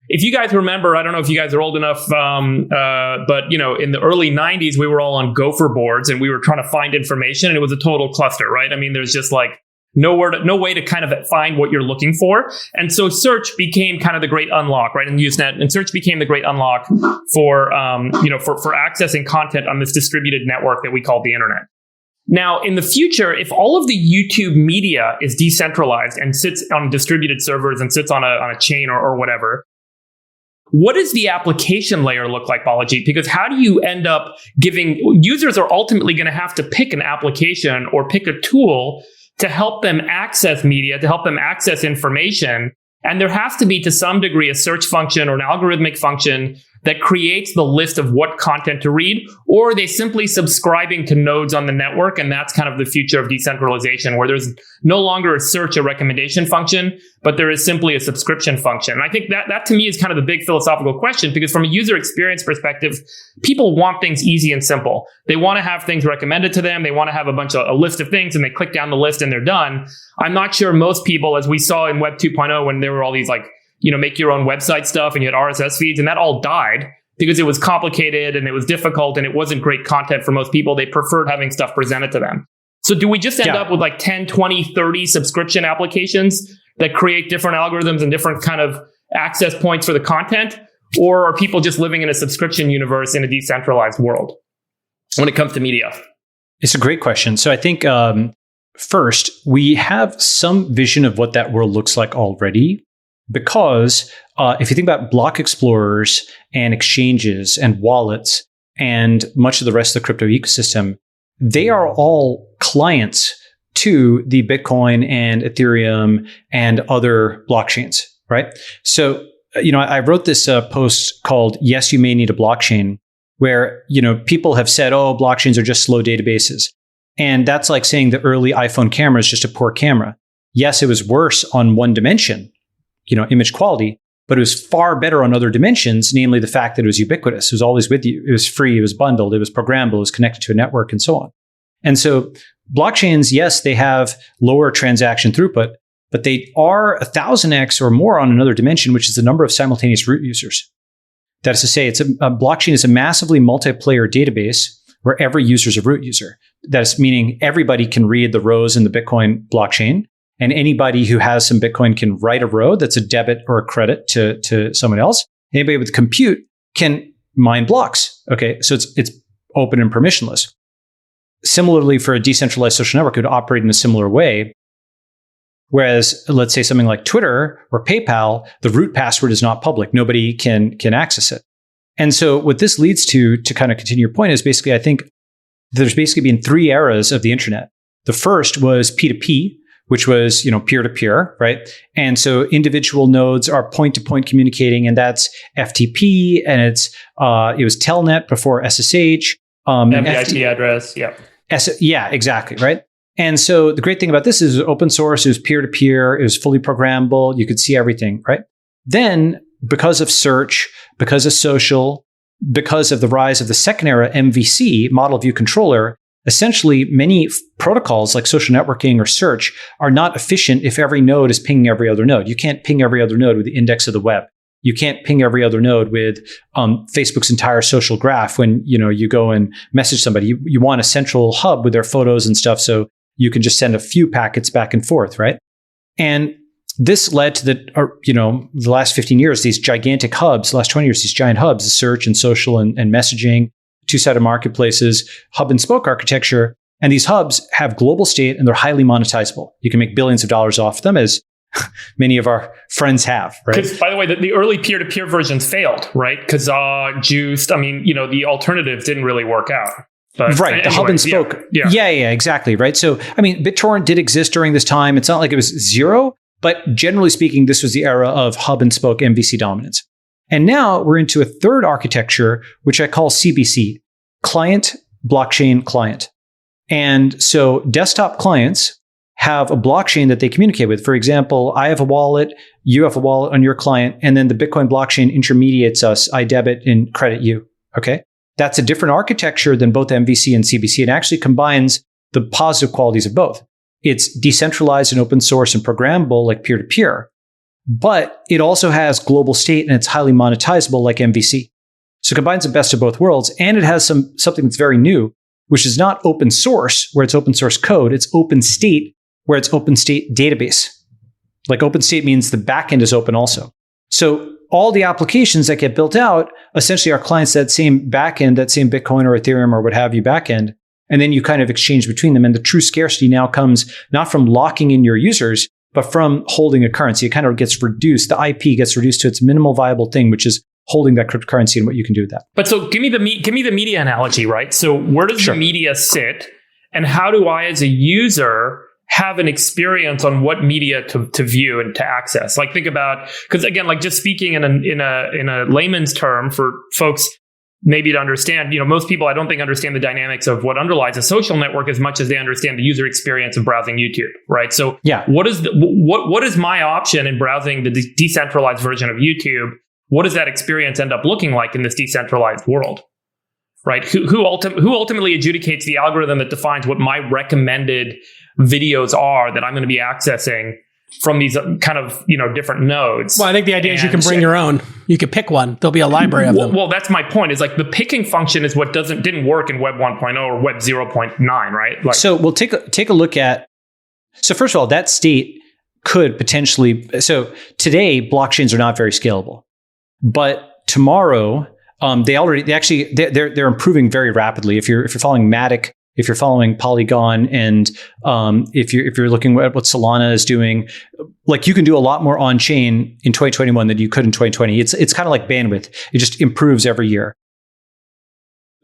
If you guys remember, I don't know if you guys are old enough, but in the early 90s, we were all on Gopher boards and we were trying to find information, and it was a total cluster, right? I mean, there's just like no way to kind of find what you're looking for. And so search became kind of the great unlock, right? And Usenet and search became the great unlock for accessing content on this distributed network that we call the internet. Now, in the future, if all of the YouTube media is decentralized and sits on distributed servers and sits on a chain or whatever, what does the application layer look like, Balaji? Because how do you end up giving users are ultimately going to have to pick an application or pick a tool to help them access media, to help them access information. And there has to be, to some degree, a search function or an algorithmic function that creates the list of what content to read, or are they simply subscribing to nodes on the network? And that's kind of the future of decentralization, where there's no longer a search or recommendation function, but there is simply a subscription function. And I think that to me is kind of the big philosophical question, because from a user experience perspective, people want things easy and simple. They want to have things recommended to them. They want to have a list of things, and they click down the list and they're done. I'm not sure most people, as we saw in Web 2.0, when there were all these make your own website stuff and you had RSS feeds, and that all died because it was complicated and it was difficult and it wasn't great content for most people. They preferred having stuff presented to them. So do we just end up with like 10, 20, 30 subscription applications that create different algorithms and different kind of access points for the content? Or are people just living in a subscription universe in a decentralized world when it comes to media? It's a great question. So I think first, we have some vision of what that world looks like already. Because if you think about block explorers and exchanges and wallets and much of the rest of the crypto ecosystem, they are all clients to the Bitcoin and Ethereum and other blockchains, right? So, I wrote this post called "Yes, You May Need a Blockchain," where, people have said, oh, blockchains are just slow databases. And that's like saying the early iPhone camera is just a poor camera. Yes, it was worse on one dimension, image quality, but it was far better on other dimensions, namely the fact that it was ubiquitous. It was always with you. It was free. It was bundled. It was programmable. It was connected to a network and so on. And so blockchains, yes, they have lower transaction throughput, but they are 1,000x or more on another dimension, which is the number of simultaneous root users. That is to say, a blockchain is a massively multiplayer database where every user is a root user. That is meaning everybody can read the rows in the Bitcoin blockchain. And anybody who has some Bitcoin can write a row that's a debit or a credit to someone else. Anybody with compute can mine blocks. Okay, so it's open and permissionless. Similarly, for a decentralized social network, it would operate in a similar way. Whereas, let's say something like Twitter or PayPal, the root password is not public. Nobody can access it. And so what this leads to kind of continue your point, is basically, I think there's basically been three eras of the internet. The first was P2P, which was, peer-to-peer, right? And so individual nodes are point-to-point communicating, and that's FTP, and it was Telnet before SSH. MPIP address, yeah. Yeah, exactly, right? And so the great thing about this is it was open source, it was peer-to-peer, it was fully programmable, you could see everything, right? Then, because of search, because of social, because of the rise of the second era MVC, model view controller, essentially, many protocols like social networking or search are not efficient if every node is pinging every other node. You can't ping every other node with the index of the web. You can't ping every other node with Facebook's entire social graph when you go and message somebody. You want a central hub with their photos and stuff, so you can just send a few packets back and forth, right? And this led to the last 15 years, these gigantic hubs, the last 20 years, these giant hubs, search and social and messaging, two-sided marketplaces, hub and spoke architecture. And these hubs have global state and they're highly monetizable. You can make billions of dollars off them, as many of our friends have, right? Because, by the way, the early peer-to-peer versions failed, right? Kazaa, Juiced, the alternatives didn't really work out. But right, anyway, the hub and spoke. Yeah, exactly, right? So, BitTorrent did exist during this time. It's not like it was zero, but generally speaking, this was the era of hub and spoke MVC dominance. And now we're into a third architecture, which I call CBC, client, blockchain, client. And so desktop clients have a blockchain that they communicate with. For example, I have a wallet, you have a wallet on your client, and then the Bitcoin blockchain intermediates us. I debit and credit you. Okay. That's a different architecture than both MVC and CBC. It actually combines the positive qualities of both. It's decentralized and open source and programmable like peer-to-peer, but it also has global state and it's highly monetizable like MVC. So it combines the best of both worlds, and it has something that's very new, which is not open source, where it's open source code. It's open state, where it's open state database. Like open state means the backend is open also. So all the applications that get built out essentially are clients that same backend, that same Bitcoin or Ethereum or what have you backend. And then you kind of exchange between them. And the true scarcity now comes not from locking in your users, but from holding a currency. It kind of gets reduced. The IP gets reduced to its minimal viable thing, which is holding that cryptocurrency and what you can do with that. But so give me the media analogy, right? So where does the media sit, and how do I as a user have an experience on what media to view and to access? Like think about, because again, like just speaking in a layman's term for folks maybe to understand, most people I don't think understand the dynamics of what underlies a social network as much as they understand the user experience of browsing YouTube, right? So what is my option in browsing the decentralized version of YouTube? What does that experience end up looking like in this decentralized world, right? Who ultimately adjudicates the algorithm that defines what my recommended videos are that I'm going to be accessing from these kind of different nodes? Well, I think the idea is you can bring your own. You can pick one. There'll be a library of them. Well, that's my point. Is like the picking function is what didn't work in Web 1.0 or Web 0.9, right? Like, so we'll take a look at. So first of all, that state could potentially. So today, blockchains are not very scalable. But tomorrow, they're improving very rapidly. If you're following Matic, if you're following Polygon, and if you're looking at what Solana is doing, like you can do a lot more on chain in 2021 than you could in 2020. It's kind of like bandwidth; it just improves every year.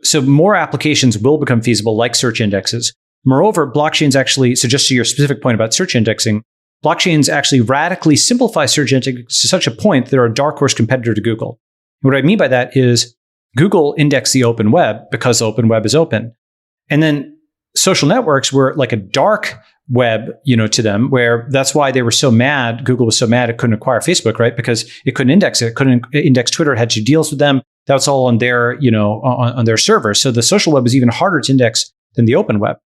So more applications will become feasible, like search indexes. Moreover, blockchains actually. So just to your specific point about search indexing. Blockchains actually radically simplify search indexing to such a point that they're a dark horse competitor to Google. And what I mean by that is Google indexed the open web because the open web is open. And then social networks were like a dark web, to them, where that's why they were so mad. Google was so mad it couldn't acquire Facebook, right? Because it couldn't index it. It couldn't index Twitter. It had to do deals with them. That was all on their, on their server. So the social web was even harder to index than the open web.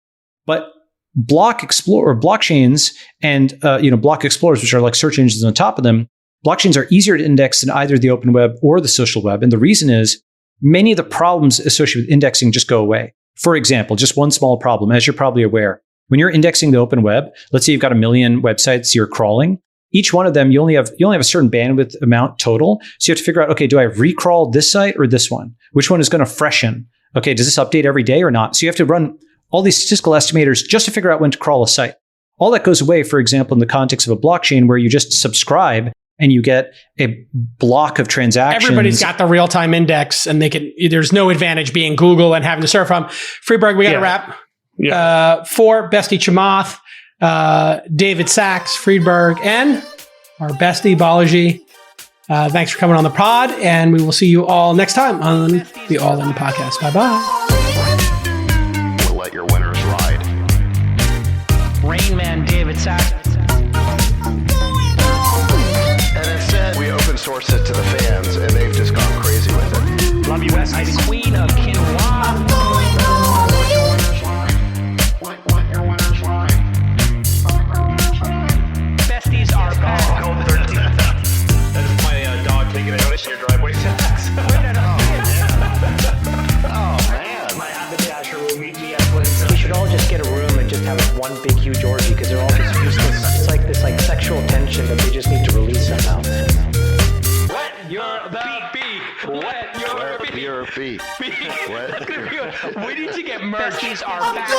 But blockchains and block explorers, which are like search engines on top of them, blockchains are easier to index than either the open web or the social web. And the reason is many of the problems associated with indexing just go away. For example, just one small problem, as you're probably aware, when you're indexing the open web, let's say you've got 1 million websites you're crawling. Each one of them, you only have a certain bandwidth amount total. So you have to figure out, okay, do I recrawl this site or this one? Which one is going to freshen? Okay, does this update every day or not? So you have to run all these statistical estimators just to figure out when to crawl a site. All that goes away, for example, in the context of a blockchain where you just subscribe and you get a block of transactions. Everybody's got the real-time index, and there's no advantage being Google and having to serve from. Freeberg, we got to wrap. Yeah. For Bestie Chamath, David Sachs, Friedberg, and our bestie Balaji. Thanks for coming on the pod, and we will see you all next time on the All In Podcast. Bye-bye. Rain Man David Sachs. And instead, we open source it to the fans, and they've just gone crazy with it. Love you, Bestie. Queen of Quinoa. Besties are gone. That is my dog taking a notice in your driveway, Sachs. Oh, man. My haberdasher will meet me at Winston. We should all just get a room and just have one big huge orgy, because they're all just useless. It's like this sexual tension that they just need to release somehow. Wet your beak. Wet your beak. Wet your beak. We need to get merch. Besties are back.